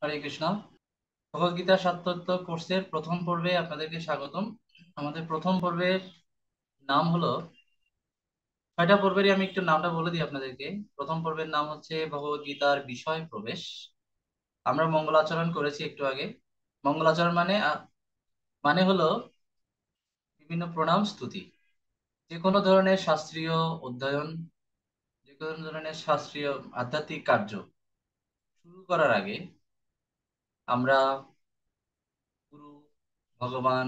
হরে কৃষ্ণ। ভগবদ্গীতা শাস্ত্রোক্ত কোর্সের প্রথম পর্বে আপনাদেরকে স্বাগতম। আমাদের প্রথম পর্বের নাম হলো, 6টা পর্বেরই আমি একটু নামটা বলে দিই আপনাদেরকে। প্রথম পর্বের নাম হচ্ছে ভগবদ্গীতার বিষয় প্রবেশ। আমরা মঙ্গলাচরণ করেছি একটু আগে। মঙ্গলাচরণ মানে হলো বিভিন্ন প্রণাম স্তুতি। যে কোনো ধরনের শাস্ত্রীয় অধ্যয়ন, যে কোনো ধরনের শাস্ত্রীয় আধ্যাত্মিক কার্য শুরু করার আগে আমরা গুরু, ভগবান,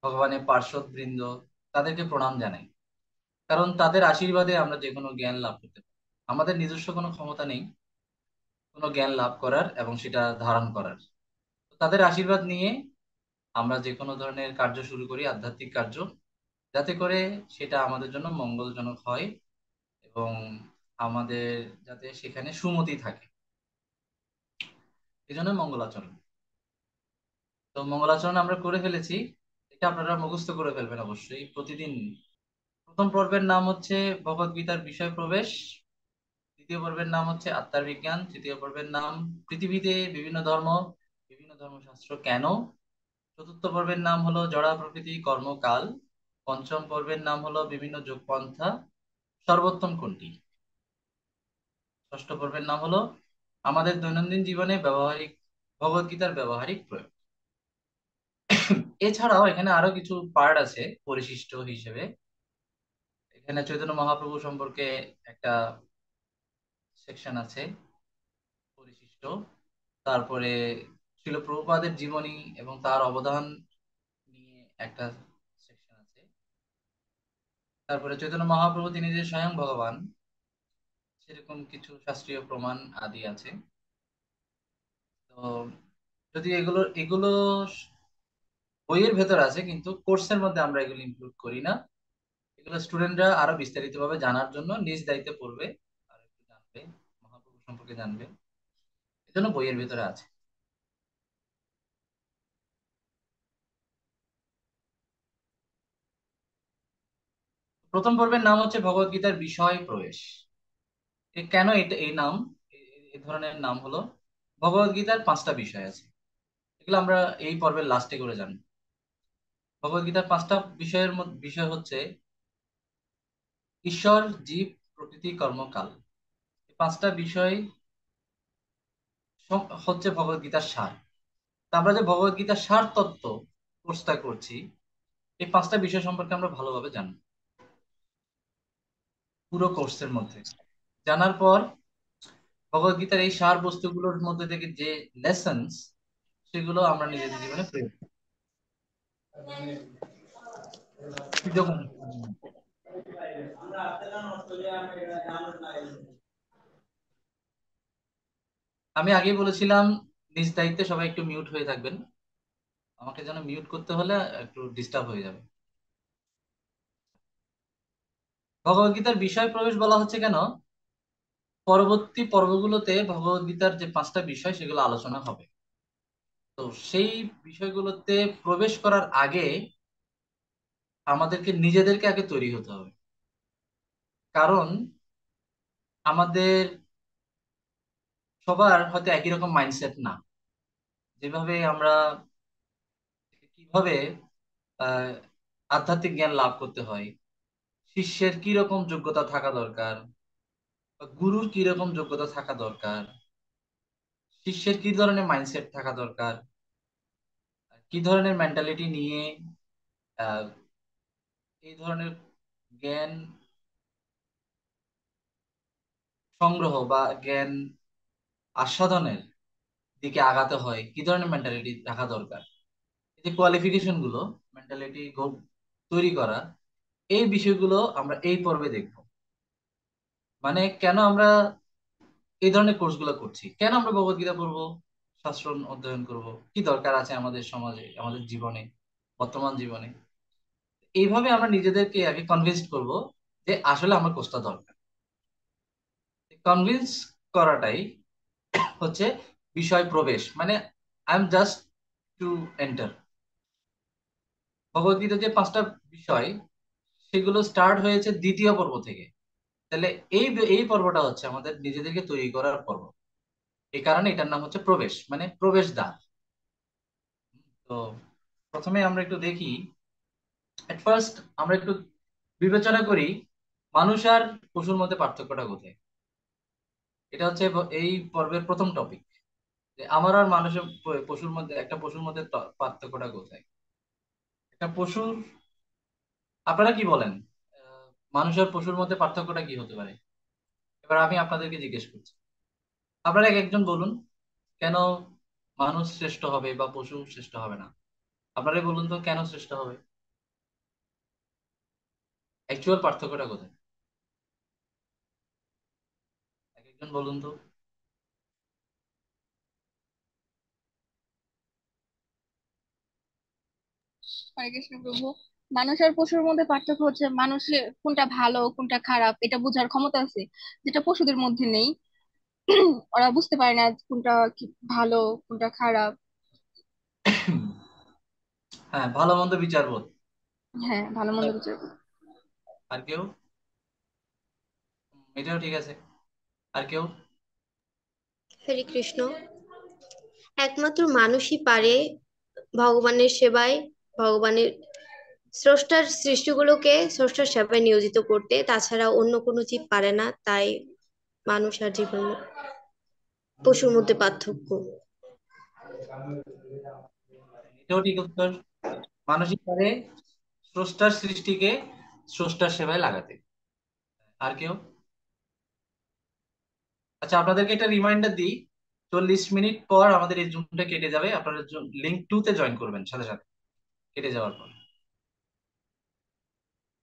ভগবানের পার্ষদ বৃন্দ, তাদেরকে প্রণাম জানাই। কারণ তাদের আশীর্বাদে আমরা যে কোনো জ্ঞান লাভ করতে পারি। আমাদের নিজস্ব কোনো ক্ষমতা নেই কোনো জ্ঞান লাভ করার এবং সেটা ধারণ করার। তো তাদের আশীর্বাদ নিয়ে আমরা যে কোনো ধরনের কার্য শুরু করি, আধ্যাত্মিক কার্য, যাতে করে সেটা আমাদের জন্য মঙ্গলজনক হয় এবং আমাদের যাতে সেখানে সুমতি থাকে, এই জন্য মঙ্গলাচরণ। তো মঙ্গলাচরণ আমরা করে ফেলেছি, এটা আপনারা মুখস্থ করে ফেলবেন অবশ্যই প্রতিদিন। প্রথম পর্বের নাম হচ্ছে ভগবদ্গীতার বিষয় প্রবেশ। দ্বিতীয় পর্বের নাম হচ্ছে আত্মার বিজ্ঞান। তৃতীয় পর্বের নাম পৃথিবীতে বিভিন্ন ধর্ম, বিভিন্ন ধর্মশাস্ত্র কেন। চতুর্থ পর্বের নাম হলো জড়া প্রকৃতি কর্মকাল। পঞ্চম পর্বের নাম হলো বিভিন্ন যোগপন্থা, সর্বোত্তম কোনটি। ষষ্ঠ পর্বের নাম হলো আমাদের দৈনন্দিন জীবনে ব্যবহারিক ভগবদ্গীতার ব্যবহারিক প্রয়োগ। এছাড়াও এখানে আরো কিছু পার্ট আছে পরিশিষ্ট হিসেবে। এখানে চৈতন্য মহাপ্রভু সম্পর্কে একটা সেকশন আছে পরিশিষ্ট। তারপরে শিল প্রভুপাদের জীবনী এবং তার অবদান নিয়ে একটা সেকশন আছে। তারপরে চৈতন্য মহাপ্রভু তিনি যে স্বয়ং ভগবান, সেরকম কিছু শাস্ত্রীয় প্রমাণ আদি আছে। তো যদি এগুলো এগুলো বইয়ের ভেতর আছে, কিন্তু কোর্সের মধ্যে আমরা এগুলো ইনক্লুড করি না। এগুলো স্টুডেন্টরা আরো বিস্তারিত ভাবে জানার জন্য নিজ দায়িত্বে পড়বে, আর একটু জানবে, মহাপ্রভু সম্পর্কে জানবে, এজন্য বইয়ের ভেতরে আছে। প্রথম পর্বের নাম হচ্ছে ভগবদ্গীতার বিষয় প্রবেশ। কেন এটা এই নাম, এই ধরনের নাম হলো, ভগবদ্গীতার 5টা বিষয় আছে, এগুলো আমরা এই পর্বের লাস্টে করে জানবো। ভগবদ্গীতার 5টা বিষয় হচ্ছে ঈশ্বর, জীব, প্রকৃতি, কর্মকাল। এই 5টা বিষয় হচ্ছে ভগবদ্গীতার সার। তা আমরা যে ভগবদ্গীতার সার তত্ত্ব কোর্সটা করছি, এই 5টা বিষয় সম্পর্কে আমরা ভালোভাবে জানবো পুরো কোর্সের মধ্যে। জানার পর ভগবদ্গীতার এই সার বস্তুগুলোর মধ্যে থেকে যে লেসন্স, সেগুলো আমরা নিজেদের জীবনে প্রয়োগ করি। আমি আগেই বলেছিলাম, নিজ দায়িত্বে সবাই একটু মিউট হয়ে থাকবেন। আমাকে যেন মিউট করতে হলে একটু ডিস্টার্ব হয়ে যাবে। ভগবদ্গীতার বিষয় প্রবেশ বলা হচ্ছে কেন, পরবর্তী পর্বগুলোতে ভগবদ্গীতার যে 5টা বিষয় সেগুলো আলোচনা হবে। তো সেই বিষয়গুলোতে প্রবেশ করার আগে আমাদেরকে নিজেদেরকে আগে তৈরি হতে হবে। কারণ আমাদের সবার হয়তো একই রকম মাইন্ডসেট না। যেভাবে আমরা কিভাবে আহ আধ্যাত্মিক জ্ঞান লাভ করতে হয়, শিষ্যের কি রকম যোগ্যতা থাকা দরকার, বা গুরুর কি রকম যোগ্যতা থাকা দরকার, শিষ্যের কি ধরনের মাইন্ডসেট থাকা দরকার, কি ধরনের মেন্টালিটি নিয়ে আহ, এই ধরনের জ্ঞান সংগ্রহ বা জ্ঞান আস্বাদনের দিকে আগাতে হয়, কি ধরনের মেন্টালিটি রাখা দরকার, এই যে কোয়ালিফিকেশন গুলো, মেন্টালিটি তৈরি করা, এই বিষয়গুলো আমরা এই পর্বে দেখব। মানে কেন আমরা এই ধরনের কোর্সগুলো করছি, কেন আমরা ভগবদ্গীতা পড়বো, শাস্ত্র অধ্যয়ন করব, কি দরকার আছে আমাদের সমাজে, আমাদের জীবনে, বর্তমান জীবনে। এইভাবে আমরা নিজেদেরকে আগে কনভিন্স করব যে আসলে আমার কোর্সটা দরকার। কনভিন্স করাটাই হচ্ছে বিষয় প্রবেশ, মানে I am just to enter. Bhagavad Gita যে 5টা বিষয়, সেগুলো স্টার্ট হয়েছে দ্বিতীয় পর্ব থেকে। তাহলে এই এই পর্বটা হচ্ছে আমাদের নিজেদেরকে তৈরি করার পর্ব। এই কারণে এটার নাম হচ্ছে প্রবেশ, মানে প্রবেশদ্বার। তো প্রথমে আমরা একটু দেখি, এট ফার্স্ট আমরা একটু বিবেচনা করি মানুষ আর পশুর মধ্যে পার্থক্যটা কোথায়। এটা হচ্ছে এই পর্বের প্রথম টপিক, যে আমার আর মানুষের পশুর মধ্যে, একটা পশুর মধ্যে পার্থক্যটা কোথায়। একটা পশুর, আপনারা কি বলেন, আহ, মানুষ আর পশুর মধ্যে পার্থক্যটা কি হতে পারে? এবার আমি আপনাদেরকে জিজ্ঞেস করছি, আপনারা এক একজন বলুন, কেন মানুষ শ্রেষ্ঠ হবে বা পশু শ্রেষ্ঠ হবে না? আপনারাই বলুন তো, কেন শ্রেষ্ঠ হবে? অ্যাকচুয়াল পার্থক্যটা কোথায়? এক একজন বলুন তো। হরে কৃষ্ণ প্রভু। মানুষ আর পশুর মধ্যে পার্থক্য হচ্ছে মানুষের কোনটা ভালো কোনটা খারাপ এটা বোঝার ক্ষমতা আছে, যেটা পশুদের মধ্যে নেই। ওরা বুঝতে পারে না কোনটা কি ভালো কোনটা খারাপ। হ্যাঁ, ভালো মন্দ বিচার বোধ। হ্যাঁ, ভালো মন্দ বিচার করে। আর কেউ? এটাও ঠিক আছে। আর কেউ? হরে কৃষ্ণ। একমাত্র মানুষই পারে ভগবানের সেবায়, ভগবানের স্রষ্টার সৃষ্টিগুলোকে স্রষ্টার সেবায় নিয়োজিত করতে, তাছাড়া অন্য কোনো জীব পারে না। তাই মানুষ আর জীবন পশুর মধ্যে পার্থক্য। এটাও ঠিক উত্তর। মানুষই পারে স্রষ্টার সৃষ্টিকে স্রষ্টার সেবায় লাগাতে। আর কেউ? আচ্ছা, আপনাদেরকে একটা রিমাইন্ডার দিই, 40 মিনিট পর আমাদের এই জুমটা কেটে যাবে, আপনারা লিঙ্ক 2 তে জয়েন করবেন সাথে সাথে, কেটে যাওয়ার পর।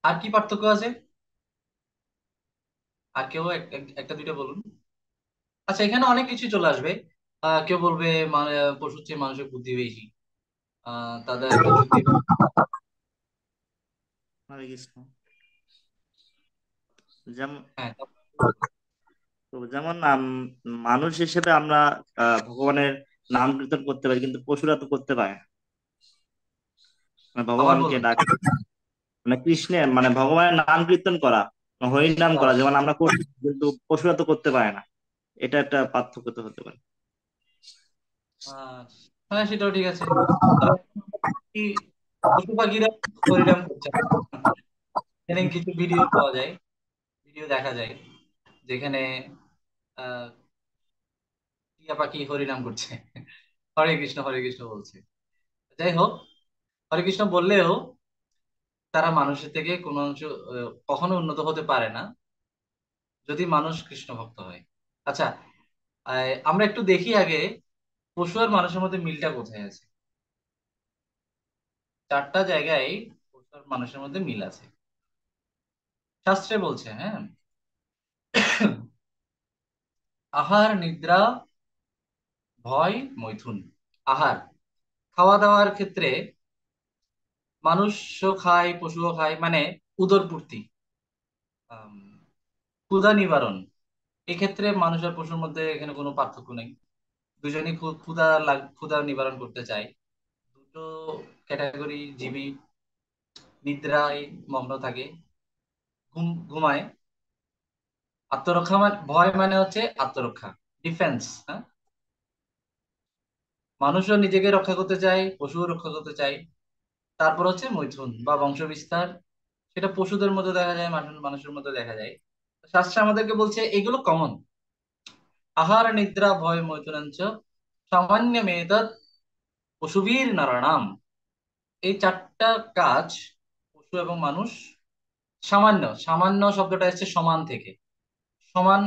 আর কি পার্থক্য আছে? আর কেউ একটা দুইটা বলুন। আচ্ছা, এখানে অনেক কিছু চলে আসবে। কেউ বলবে পশুর চেয়ে মানুষের বুদ্ধি বেশি, তাদের প্রযুক্তি। হরে কৃষ্ণ। যেমন হ্যাঁ, তো যেমন মানুষ হিসেবে আমরা ভগবানের নাম কীর্তন করতে পারি, কিন্তু পশুরা তো করতে পারে না। মানে আবার ভগবানকে বলুন। ডাকে, মানে কৃষ্ণের মানে ভগবানের নাম কীর্তন করা, হরির নাম করা, যেমন আমরা করি, কিন্তু পশুরা তো করতে পারে না। এটা একটা পার্থক্য তো হতে পারে। আহ, হ্যাঁ, সেটাও ঠিক আছে। তবে কি, পশু পাখিরা হরিনাম করছে না। এখানে কিছু ভিডিও পাওয়া যায়, ভিডিও দেখা যায়, যেখানে আহ টিয়া পাখি হরিনাম করছে, হরে কৃষ্ণ বলছে। যাই হোক, হরে কৃষ্ণ বললেও তারা মানুষের থেকে কোনো অংশ কখনো উন্নত হতে পারে না, যদি মানুষ কৃষ্ণ ভক্ত হয়। আচ্ছা, আমরা একটু দেখি আগে পশু আর মানুষের মধ্যে মিলটা কোথায় আছে। 4টা জায়গায় পশু আর মানুষের মধ্যে মিল আছে, শাস্ত্রে বলছে। হ্যাঁ, আহার, নিদ্রা, ভয়, মৈথুন। আহার, খাওয়া দাওয়ার ক্ষেত্রে মানুষও খায় পশুও খায়, মানে উদর পূর্তি, আম, ক্ষুধা নিবারণ, এক্ষেত্রে মানুষ আর পশুর মধ্যে এখানে কোনো পার্থক্য নেই। দুজনই ক্ষুধা নিবারণ করতে চায়। দুটো ক্যাটাগরি জীবী নিদ্রায় মগ্ন থাকে, ঘুমায়। আত্মরক্ষা মানে, ভয় মানে হচ্ছে আত্মরক্ষা, ডিফেন্স। হ্যাঁ, মানুষও নিজেকে রক্ষা করতে চায়, পশুও রক্ষা করতে চায়। তারপর হচ্ছে মৈথুন বা বংশ বিস্তার, সেটা পশুদের মধ্যে দেখা যায়, মানুষের মধ্যে দেখা যায়। শাস্ত্র আমাদেরকে বলছে এগুলো কমন। আহার, নিদ্রা, ভয়, মৈথুনাঞ্চ সামান্যমেতৎ পশুবীর নরাণাম। এই 4টা কাজ পশু এবং মানুষ সামান্য, সামান্য শব্দটা এসেছে সমান থেকে। সমান,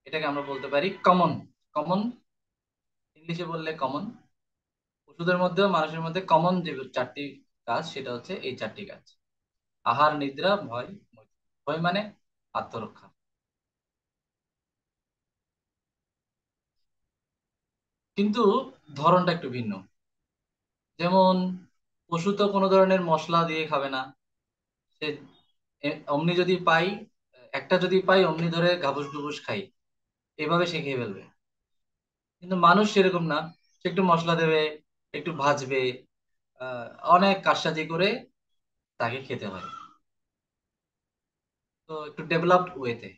এটাকে আমরা বলতে পারি কমন। কমন, ইংলিশে বললে কমন। পশুদের মধ্যেও মানুষের মধ্যে কমন যে 4টি কাজ, সেটা হচ্ছে এই 4টি কাজ: আহার, নিদ্রা, ভয়, মৈথুন। ভয় মানে আত্মরক্ষা। কিন্তু ধরনটা একটু ভিন্ন। যেমন পশু তো কোনো ধরনের মশলা দিয়ে খাবে না, সে অমনি যদি পাই, একটা যদি পাই অমনি ধরে ঘাবুস ডুবুস খাই, এভাবে সে খেয়ে ফেলবে। কিন্তু মানুষ সেরকম না, সে একটু মশলা দেবে, একটু ভাজবে, আহ, অনেক কারসাজি করে তাকে খেতে হয়। তো একটু ডেভেলপড ওয়েতে,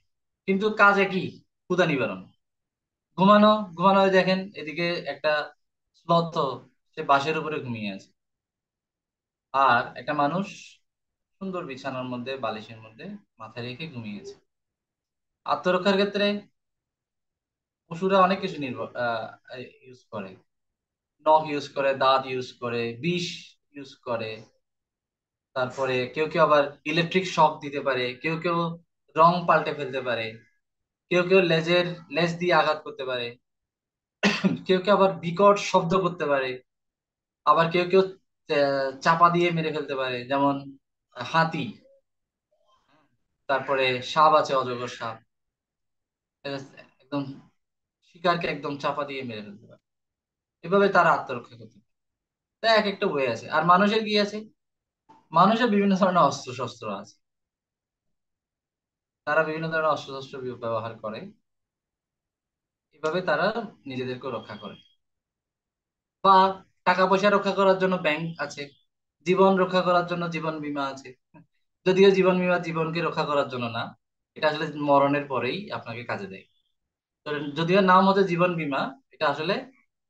কিন্তু কাজ একই, ক্ষুধা নিবারণ। ঘুমানো, ঘুমানো দেখেন এদিকে একটা স্লথ, সে বাঁশের উপরে ঘুমিয়ে আছে, আর একটা মানুষ সুন্দর বিছানার মধ্যে বালিশের মধ্যে মাথা রেখে ঘুমিয়েছে। আত্মরক্ষার ক্ষেত্রে পশুরা অনেক কিছু নির্ভর ইউজ করে, নখ ইউজ করে, দাঁত ইউজ করে, বিষ ইউজ করে, তারপরে কেউ কেউ আবার ইলেকট্রিক শক দিতে পারে, কেউ কেউ রং পাল্টে ফেলতে পারে, কেউ কেউ লেজ দিয়ে আঘাত করতে পারে, কেউ কেউ আবার বিকট শব্দ করতে পারে, আবার কেউ কেউ চাপা দিয়ে মেরে ফেলতে পারে, যেমন হাতি, তারপরে সাপ আছে, অজগর সাপ, এরা একদম শিকারকে একদম চাপা দিয়ে মেরে ফেলতে পারে। এভাবে তারা আত্মরক্ষা করতে পারে। তাই এক একটা ওয়ে আছে। আর মানুষের কি আছে? মানুষের বিভিন্ন ধরনের অস্ত্র শস্ত্র আছে, তারা বিভিন্ন ধরনের অস্ত্র শস্ত্র ব্যবহার করে, এভাবে তারা নিজেদেরকে রক্ষা করে। বা টাকা পয়সা রক্ষা করার জন্য ব্যাংক আছে, জীবন রক্ষা করার জন্য জীবন বীমা আছে। যদিও জীবন বীমা জীবনকে রক্ষা করার জন্য না, এটা আসলে মরণের পরেই আপনাকে কাজে দেয়। তো যদিও নাম হচ্ছে জীবন বীমা, এটা আসলে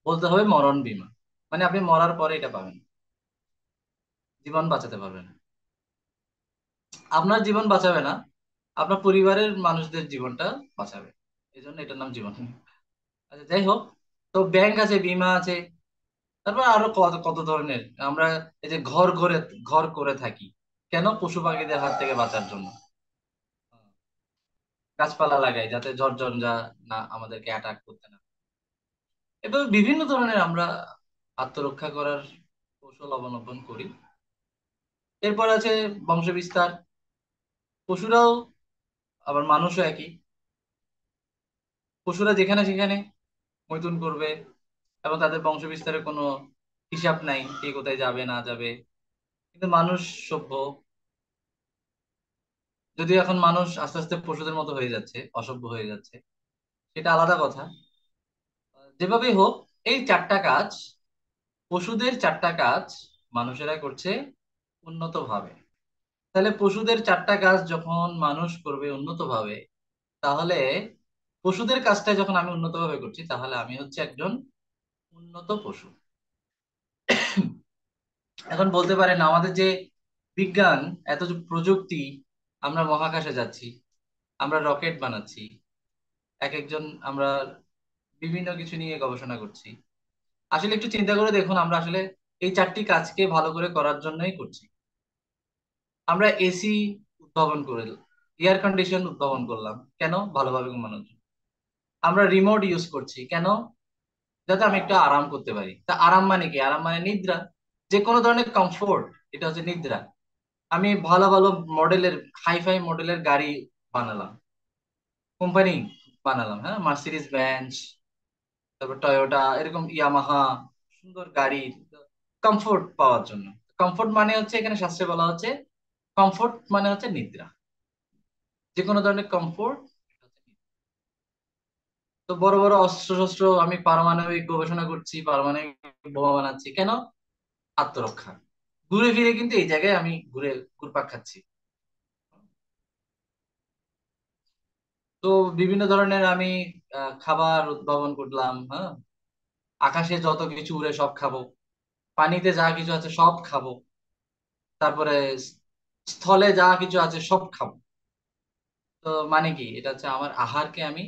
বলতে হবে মরণ বীমা, মানে আপনি মরার পরে এটা পাবেন, জীবন বাঁচাতে পারবেন না। আপনার জীবন বাঁচাবে না, আপনার পরিবারের মানুষদের জীবনটা বাঁচাবে, এই জন্য এটার নাম জীবন বীমা। আচ্ছা, যাই হোক, তো ব্যাংক আছে, বীমা আছে, তারপর আরো কত কত ধরনের আমরা এই যে ঘর করে থাকি, কেন? পশু পাখিদের হাত থেকে বাঁচার জন্য। গাছপালা লাগাই যাতে ঝড় ঝঞ্ঝা না আমাদেরকে অ্যাটাক করতে না। এভাবে বিভিন্ন ধরনের আমরা আত্মরক্ষা করার কৌশল অবলম্বন করি। এরপর আছে বংশ বিস্তার। পশুরাও আবার মানুষও একই, পশুরা যেখানে সেখানে মৈথুন করবে, এবং তাদের বংশ বিস্তারের কোনো হিসাব নাই, কে কোথায় যাবে না যাবে। কিন্তু মানুষ সভ্য, যদিও এখন মানুষ আস্তে আস্তে পশুদের মতো হয়ে যাচ্ছে, অসভ্য হয়ে যাচ্ছে, সেটা আলাদা কথা। যেভাবেই হোক, এই চারটা কাজ, পশুদের চারটা কাজ মানুষেরা করছে উন্নত ভাবে। তাহলে পশুদের চারটা কাজ যখন মানুষ করবে উন্নত ভাবে, তাহলে পশুদের কাজটা যখন আমি উন্নত ভাবে করছি, তাহলে আমি হচ্ছে একজন উন্নত পশু। এখন বলতে পারেন আমাদের যে বিজ্ঞান, এত যে প্রযুক্তি, আমরা মহাকাশে যাচ্ছি, আমরা রকেট বানাচ্ছি, এক একজন আমরা বিভিন্ন কিছু নিয়ে গবেষণা করছি, আসলে একটু চিন্তা করে দেখুন, আমরা আসলে এই চারটি কাজকে ভালো করে করার জন্যই করছি। আমরা এসি উদ্ভাবন করে, এয়ার কন্ডিশন উদ্ভাবন করলাম কেন? ভালোভাবে ঘুমানোর জন্য। আমরা রিমোট ইউজ করছি কেন? যাতে আমি একটু আরাম করতে পারি। তা আরাম মানে কি? আরাম মানে নিদ্রা, যে কোনো ধরনের কমফোর্ট, এটা হচ্ছে নিদ্রা। আমি ভালো ভালো মডেলের, হাইফাই মডেলের গাড়ি বানালাম, কোম্পানি বানালাম, হ্যাঁ, মার্সিডিজ বেঞ্চ, তারপর টয়োটা, এরকম ইয়ামাহা, সুন্দর গাড়ি, কমফোর্ট পাওয়ার জন্য। কমফোর্ট মানে হচ্ছে, এখানে শাস্ত্রে বলা হচ্ছে কমফোর্ট মানে হচ্ছে নিদ্রা, যে কোনো ধরনের কমফোর্ট। তো বড় বড় অস্ত্র শস্ত্র, আমি পারমাণবিক গবেষণা করছি, পারমাণবিক বোমা বানাচ্ছি কেন? আত্মরক্ষা। ঘুরে ফিরে কিন্তু এই জায়গায় আমি ঘুরপাক খাচ্ছি। তো বিভিন্ন ধরনের আমি খাবার উদ্ভাবন করলাম, হ্যাঁ, আকাশে যত কিছু উড়ে সব খাবো, পানিতে যা কিছু আছে সব খাবো, তারপরে স্থলে যা কিছু আছে সব খাবো। তো মানে কি? এটা হচ্ছে আমার আহারকে আমি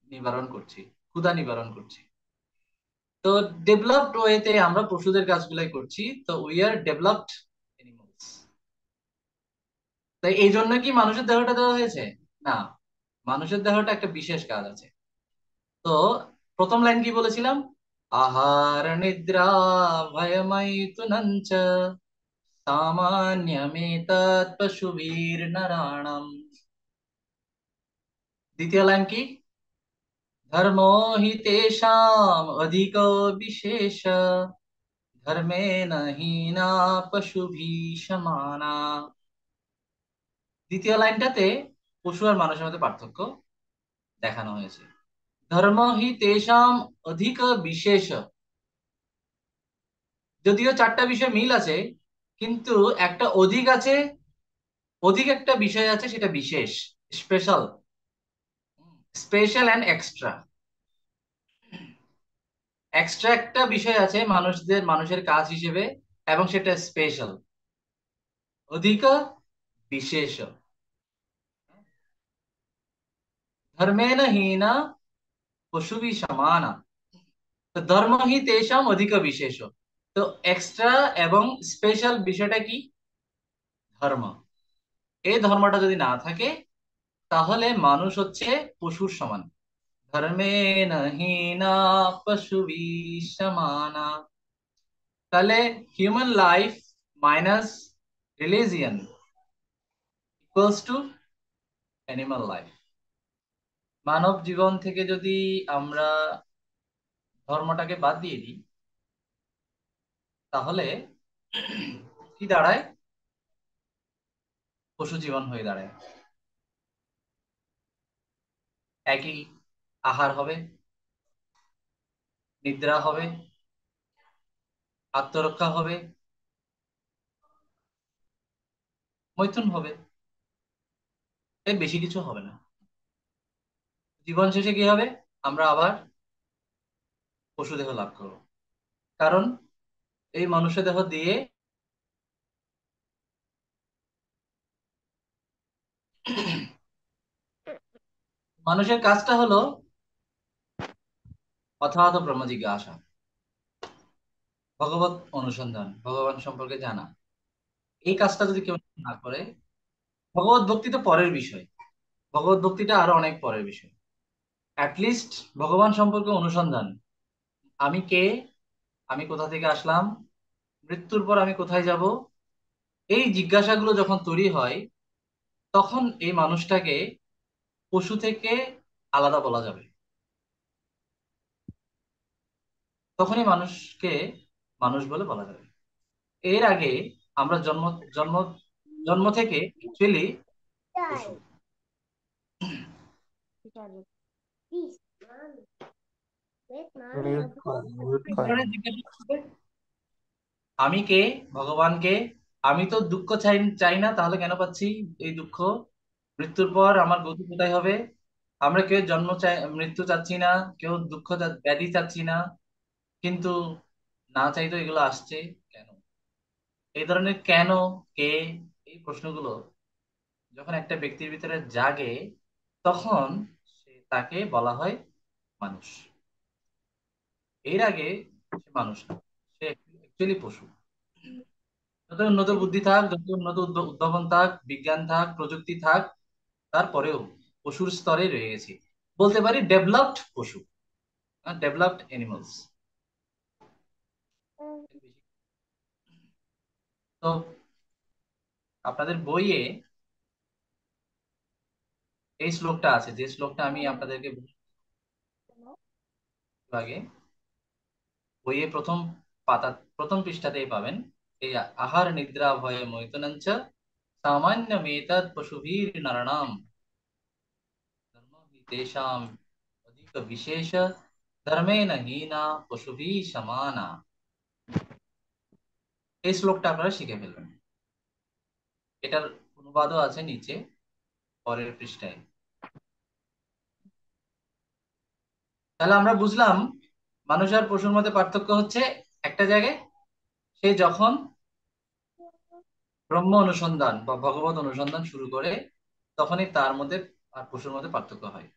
নিবারণ করছি, ক্ষুধা নিবারণ করছি। তো ডেভেলপড ওয়েতে আমরা পশুদের কাজগুলাই করছি, তো উই আর ডেভেলপড এনিমালস। তাই এই জন্য কি মানুষের দেহটা দেওয়া হয়েছে? না, মানুষের দেহটা একটা বিশেষ কাজ আছে। তো প্রথম লাইন কি বলেছিলাম? আহার নিদ্রা ভয়মৈথুনঞ্চ সামান্যমেতৎ পশুভির নরাণাম। দ্বিতীয় লাইন কি? ধর্মো হি তেষাম অধিকো বিশেষ ধর্মেণ হীনা পশুভি সমানা। দ্বিতীয় লাইনটাতে পশু আর মানুষের মধ্যে পার্থক্য দেখানো হয়েছে। ধর্ম হি তেষাম অধিক বিশেষ, যদিও চারটা বিষয় মিল আছে, কিন্তু একটা অধিক আছে, অধিক একটা বিষয় আছে, সেটা বিশেষ, special, special and extra. Extra একটা বিষয় আছে মানুষের কাজ হিসেবে, এবং সেটা স্পেশাল, অধিক বিশেষ। ধর্মেণ হীনা পশুবি সমানা, তো ধর্ম হি তেষাম অধিক বিশেষ। তো এক্সট্রা এবং স্পেশাল বিষয়টা কি? ধর্ম। এই ধর্মটা যদি না থাকে তাহলে মানুষ হচ্ছে পশুর সমান। ধর্মেণ হীনা পশুবি সমানা। তাহলে human life minus religion equals to animal life. মানব জীবন থেকে যদি আমরা ধর্মটাকে বাদ দিয়ে দিই তাহলে কি দাঁড়ায়? পশু জীবন হয়ে দাঁড়ায়। একই আহার হবে, নিদ্রা হবে, আত্মরক্ষা হবে, মৈথুন হবে, এর বেশি কিছু হবে না। জীবন শেষে কি হবে? আমরা আবার পশু দেহ লাভ করব, কারণ এই মনুষ্য দেহ দিয়ে মানুষের কাজটা হলো অথাৎ ব্রহ্ম জিজ্ঞাসা, ভগবত অনুসন্ধান, ভগবান সম্পর্কে জানা। এই কাজটা যদি কেউ না করে, ভগবত ভক্তি তো পরের বিষয়, ভগবত ভক্তিটা আরো অনেক পরের বিষয়। অ্যাটলিস্ট ভগবান সম্পর্কে অনুসন্ধান, আমি কে, আমি কোথা থেকে আসলাম, মৃত্যুর পর আমি কোথায় যাব, এই জিজ্ঞাসাগুলো যখন তৈরি হয় তখন এই মানুষটাকে পশু থেকে আলাদা বলা যাবে। তখনই মানুষকে মানুষ বলে বলা যাবে। এর আগে আমরা জন্ম জন্ম জন্ম থেকে অ্যাকচুয়ালি পশু। মিউট এই করেন। ধরনের জিজ্ঞাসা করবে, আমি কে, ভগবান কে, আমি তো দুঃখ চাই চাই না, তাহলে কেন পাচ্ছি এই দুঃখ, মৃত্যুর পর আমার গতি কোথায় হবে, আমরা কেউ জন্ম চাই, মৃত্যু চাচ্ছি না, কেউ দুঃখ ব্যাধি চাচ্ছি না, কিন্তু না চাই তো এগুলো আসছে কেন? এই ধরনের কেন, কে, এই প্রশ্নগুলো যখন একটা ব্যক্তির ভিতরে জাগে তখন তাকে বলা হয় মানুষ। এর আগে সে মানুষ না, সে অ্যাকচুয়ালি পশু। যত উন্নত বুদ্ধি থাক, যত উন্নত উদ্ভাবন থাক, বিজ্ঞান থাক, প্রযুক্তি থাক, তারপরেও পশুর স্তরে রয়ে গেছে, বলতে পারি ডেভেলপড পশু, ডেভেলপড এনিমালস। তো আপনাদের বইয়ে এই শ্লোকটা আছে, যে শ্লোকটা আমি আপনাদেরকে আগে বইয়ে প্রথম পাতা, প্রথম পৃষ্ঠাতেই পাবেন। এই আহার নিদ্রা ভয়ে মৈথুনঞ্চ সামান্য মেতদ পশুভীর নরণাম ধর্ম হি তেষাম অধিক বিশেষ ধর্মেণ হীনা পশুভি সমানা। এই শ্লোকটা আপনারা শিখে ফেলবেন। এটার অনুবাদও আছে নিচে পরের পৃষ্ঠায়। তাহলে আমরা বুঝলাম মানুষ আর পশুর মধ্যে পার্থক্য হচ্ছে একটা জায়গায়, সে যখন ব্রহ্ম অনুসন্ধান বা ভগবত অনুসন্ধান শুরু করে তখনই তার মধ্যে আর পশুর মধ্যে পার্থক্য হয়।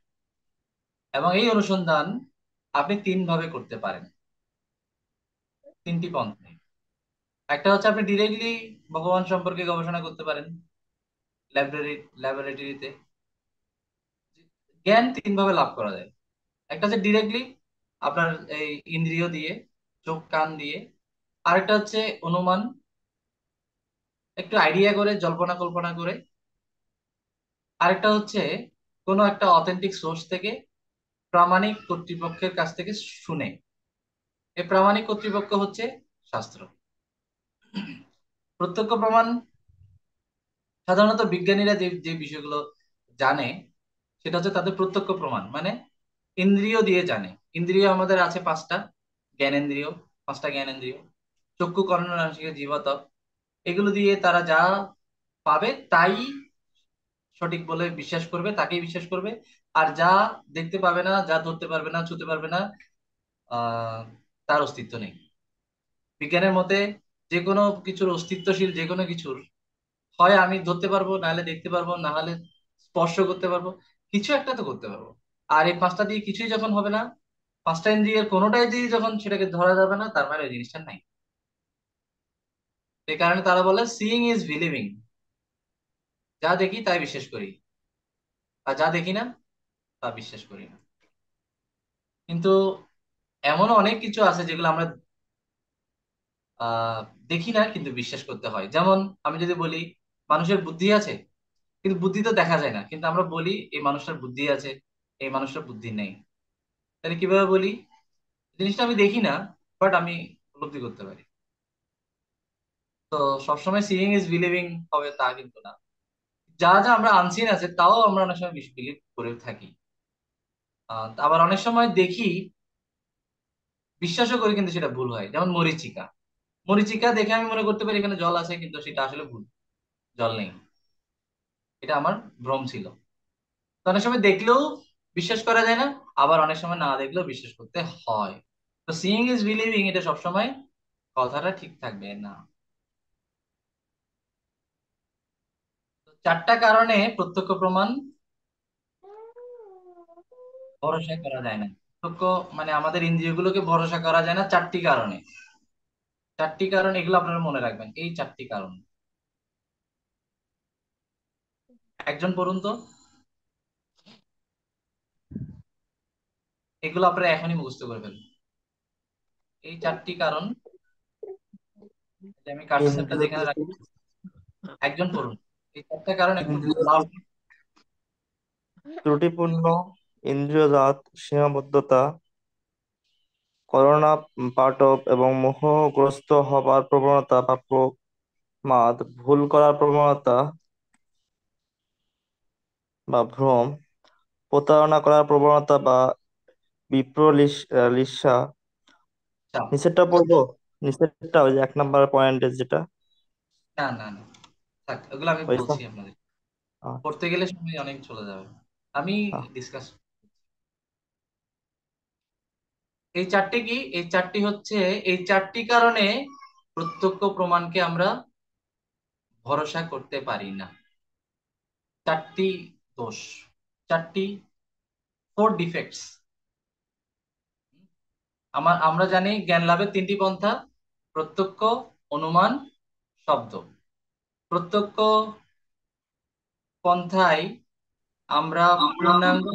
এবং এই অনুসন্ধান আপনি তিন ভাবে করতে পারেন, তিনটি পন্থায়। একটা হচ্ছে আপনি ডিরেক্টলি ভগবান সম্পর্কে গবেষণা করতে পারেন ল্যাবরেটরিতে। জ্ঞান তিন ভাবে লাভ করা যায়। একটা হচ্ছে ডিরেক্টলি আপনার এই ইন্দ্রিয় দিয়ে, চোখ কান দিয়ে। আরেকটা হচ্ছে অনুমান, একটু আইডিয়া করে, জল্পনা কল্পনা করে। আরেকটা হচ্ছে কোনো একটা অথেন্টিক সোর্স থেকে, প্রামাণিক কর্তৃপক্ষের কাছ থেকে শুনে। এই প্রামাণিক কর্তৃপক্ষ হচ্ছে শাস্ত্র। প্রত্যক্ষ প্রমাণ সাধারণত বিজ্ঞানীরা যে যে বিষয়গুলো জানে সেটা হচ্ছে তাদের প্রত্যক্ষ প্রমাণ, মানে ইন্দ্রিয় দিয়ে জানে। ইন্দ্রিয় আমাদের আছে পাঁচটা জ্ঞানেন্দ্রিয়, পাঁচটা জ্ঞানেন্দ্রিয়, চক্ষু কর্ণ নাসিকা জিহ্বা ত্বক। এগুলো দিয়ে তারা যা পাবে তাই সঠিক বলে বিশ্বাস করবে, তাকেই বিশ্বাস করবে। আর যা দেখতে পাবে না, যা ধরতে পারবে না, ছুতে পারবে না, আহ তার অস্তিত্ব নেই। বিজ্ঞানের মতে যে কোনো কিছুর অস্তিত্বশীল যে কোনো কিছুর হয় আমি ধরতে পারবো, নাহলে দেখতে পারবো, না হলে স্পর্শ করতে পারবো, কিছু একটা তো করতে পারবো। আর এই পাঁচটা দিয়ে কিছুই যখন হবে না, পাঁচটা ইন্দ্রিয়ের কোনোটাই দিয়ে যখন সেটাকে ধরা যাবে না, তার মানে ওই জিনিসটা নাই। এই কারণে তারা বলে সিইং ইজ বিলিভিং। যা দেখি তাই বিশ্বাস করি, আর যা দেখি না তা বিশ্বাস করি না। কিন্তু এমন অনেক কিছু আছে যেগুলো আমরা আহ দেখি না কিন্তু বিশ্বাস করতে হয়। যেমন আমি যদি বলি মানুষের বুদ্ধি আছে, কিন্তু বুদ্ধি তো দেখা যায় না, কিন্তু আমরা বলি এই মানুষটার বুদ্ধি আছে, এই মানুষটার বুদ্ধি নেই। তাহলে কিভাবে বলি? জিনিসটা আমি দেখি না, বাট আমি উপলব্ধি করতে পারি। তো সবসময় সিইং ইজ বিলিভিং হবে তা কিন্তু না। যা যা আমরা আনসিন আছে তাও আমরা অনেক সময় বিলিভ করে থাকি। আবার অনেক সময় দেখি, বিশ্বাসও করি, কিন্তু সেটা ভুল হয়। যেমন মরিচিকা, মরিচিকা দেখে আমি মনে করতে পারি এখানে জল আছে, কিন্তু সেটা আসলে ভুল, জল নেই। এটা আমার ভ্রম ছিল। তো অনেক সময় দেখলেও বিশ্বাস করা যায় না, আবার অনেক সময় না দেখলেও বিশ্বাস করতে হয়। তো সিইং ইজ বিলিভিং এটা সবসময় কথাটা ঠিক থাকবে না। তো চারটা কারণে প্রত্যক্ষ প্রমাণ ভরসা করা যায় না। প্রত্যক্ষ মানে আমাদের ইন্দ্রিয়গুলোকে ভরসা করা যায় না চারটি কারণে। চারটি কারণ, এগুলো আপনারা মনে রাখবেন, এই চারটি কারণ। একজন পড়ুন তো, এগুলো আপনারা এখনই মুখস্থ করে ফেলুন। এই চারটি কারণ, যে আমি কার্সরটা ইন্দ্রিয় যেখানে রাখি, একজন পড়ুন। এই চারটা কারণ একটু ইন্দ্রিয় লাউড। ত্রুটিপূর্ণ ইন্দ্রিয়জাত সীমাবদ্ধতা, করোনা পাটব এবং মোহগ্রস্ত হবার প্রবণতা বা প্রমাদ, ভুল করার প্রবণতা বা ভ্রম, প্রতারণা করার প্রবণতা বা লিস্যা। চাপ। নিচেরটা পড়বো, নিচেরটা ওই যে 1 নম্বর পয়েন্টের যেটা না না না, থাক, ওগুলো আমি ওই বলছি আপনাদের। পড়তে গেলে সময় অনেক চলে যাবে, আমি আহ, ডিসকাস। এই চারটি কি? এই চারটি হচ্ছে, এই চারটি কারণে প্রত্যক্ষ প্রমাণকে আমরা ভরসা করতে পারি না। চারটি দোষ, চারটি, ফোর ডিফেক্টস। আমরা জানি জ্ঞান লাভের তিনটি পন্থা: প্রত্যক্ষ, অনুমান, শব্দ। প্রত্যক্ষ পন্থায় আমরা পূর্ণাঙ্গ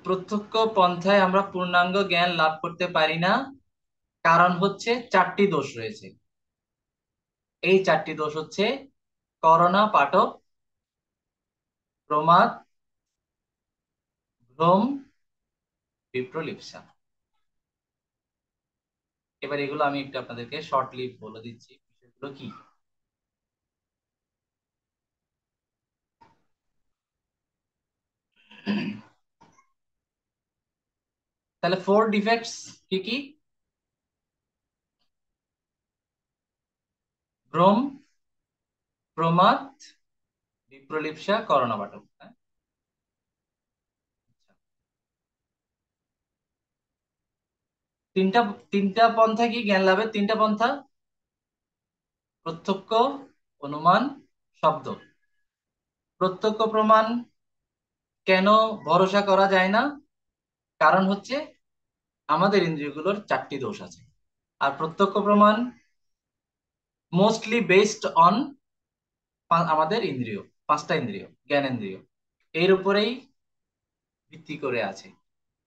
প্রত্যক্ষ পন্থায় আমরা পূর্ণাঙ্গ জ্ঞান লাভ করতে পারি না। কারণ হচ্ছে চারটি দোষ রয়েছে। এই চারটি দোষ হচ্ছে করণা পাটক, প্রমাদ, ভ্রম, বিপ্রলিপ্সা। এবার এগুলো আমি একটু আপনাদেরকে শর্টলি বলে দিচ্ছি বিষয়গুলো কি। তাহলে ফোর ডিফেক্টস কি কি? ভ্রম, প্রমাদ, বিপ্রলিপ্সা, করণা পাটক। হ্যাঁ? তিনটা তিনটা পন্থা কি জ্ঞান লাভের তিনটা পন্থা? প্রত্যক্ষ, অনুমান, শব্দ। প্রত্যক্ষ প্রমাণ কেন ভরসা করা যায় না? কারণ হচ্ছে আমাদের ইন্দ্রিয়গুলোর চারটি দোষ আছে। আর প্রত্যক্ষ প্রমাণ মোস্টলি বেসড অন আমাদের ইন্দ্রিয়, পাঁচটা ইন্দ্রিয়, জ্ঞানেন্দ্রিয়, এর উপরেই ভিত্তি করে আছে।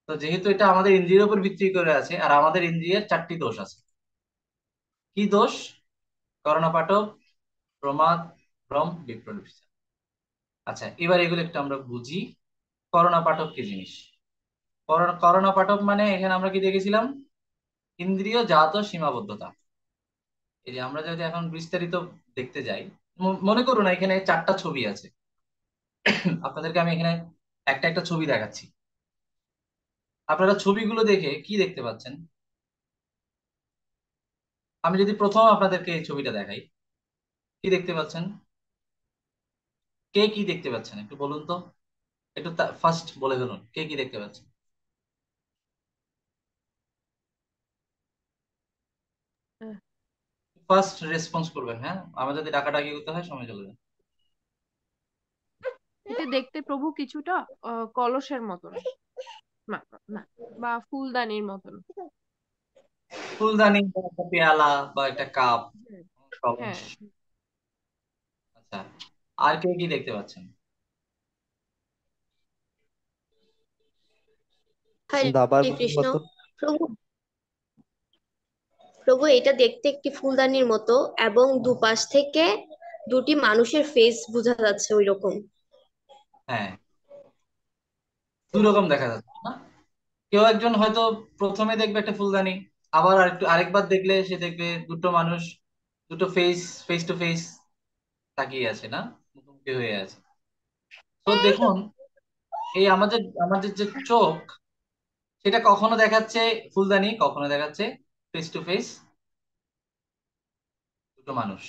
তো যেহেতু এটা আমাদের ইন্দ্রিয়ের উপর ভিত্তি করে আছে, আর আমাদের ইন্দ্রিয়ের চারটি দোষ আছে। কি দোষ? করণপাটক, প্রমাদ, ভ্রম, বিপ্রলিপ্সা। আচ্ছা, এবার এগুলো একটু আমরা বুঝি। করণপাটক কি জিনিস? করণপাটক মানে এখানে আমরা কি দেখেছিলাম? ইন্দ্রিয় জাত সীমাবদ্ধতা। এই যে আমরা যদি এখন বিস্তারিত দেখতে যাই, মনে করুন এখানে চারটা ছবি আছে। আপনাদেরকে আমি এখানে একটা একটা ছবি দেখাচ্ছি। আপনারা ছবিগুলো দেখে কি দেখতে পাচ্ছেন? আমি যদি প্রথম আপনাদেরকে এই ছবিটা দেখাই, কি দেখতে পাচ্ছেন? কে কি দেখতে পাচ্ছেন একটু বলুন তো, একটু ফার্স্ট বলে ফেলুন কে কি দেখতে পাচ্ছেন। আহ, ফার্স্ট রেসপন্স করবেন, হ্যাঁ, আমার যদি ডাকাডাকি করতে হয় সময় চলে যায়। এতে দেখতে প্রভু কিছুটা কলসের মতন, না না, বা ফুলদানির মতন। ফুলদানি বা একটা পেয়ালা বা একটা কাপ, হুম, কলস। হ্যাঁ। আচ্ছা, আর কে কি দেখতে পাচ্ছেন? দাবার হরে বোতল কৃষ্ণ। মতো। প্রভু, প্রভু এটা দেখতে একটি ফুলদানির মতো, এবং দুপাশ থেকে দুটি মানুষের ফেস বোঝা যাচ্ছে ওই রকম। হ্যাঁ, দুই রকম দেখা যাচ্ছে না? কেউ একজন হয়তো প্রথমে দেখবে একটা ফুলদানি, আবার আরেকবার দেখলে সে দেখবে দুটো মানুষ, দুটো ফেস, ফেস টু ফেস তাকিয়ে আছে, না মুখোমুখি হয়ে আছে। তো দেখুন, এই আমাদের আমাদের যে চোখ, সেটা কখনো দেখাচ্ছে ফুলদানি, কখনো দেখাচ্ছে ফেস টু ফেস দুটো মানুষ।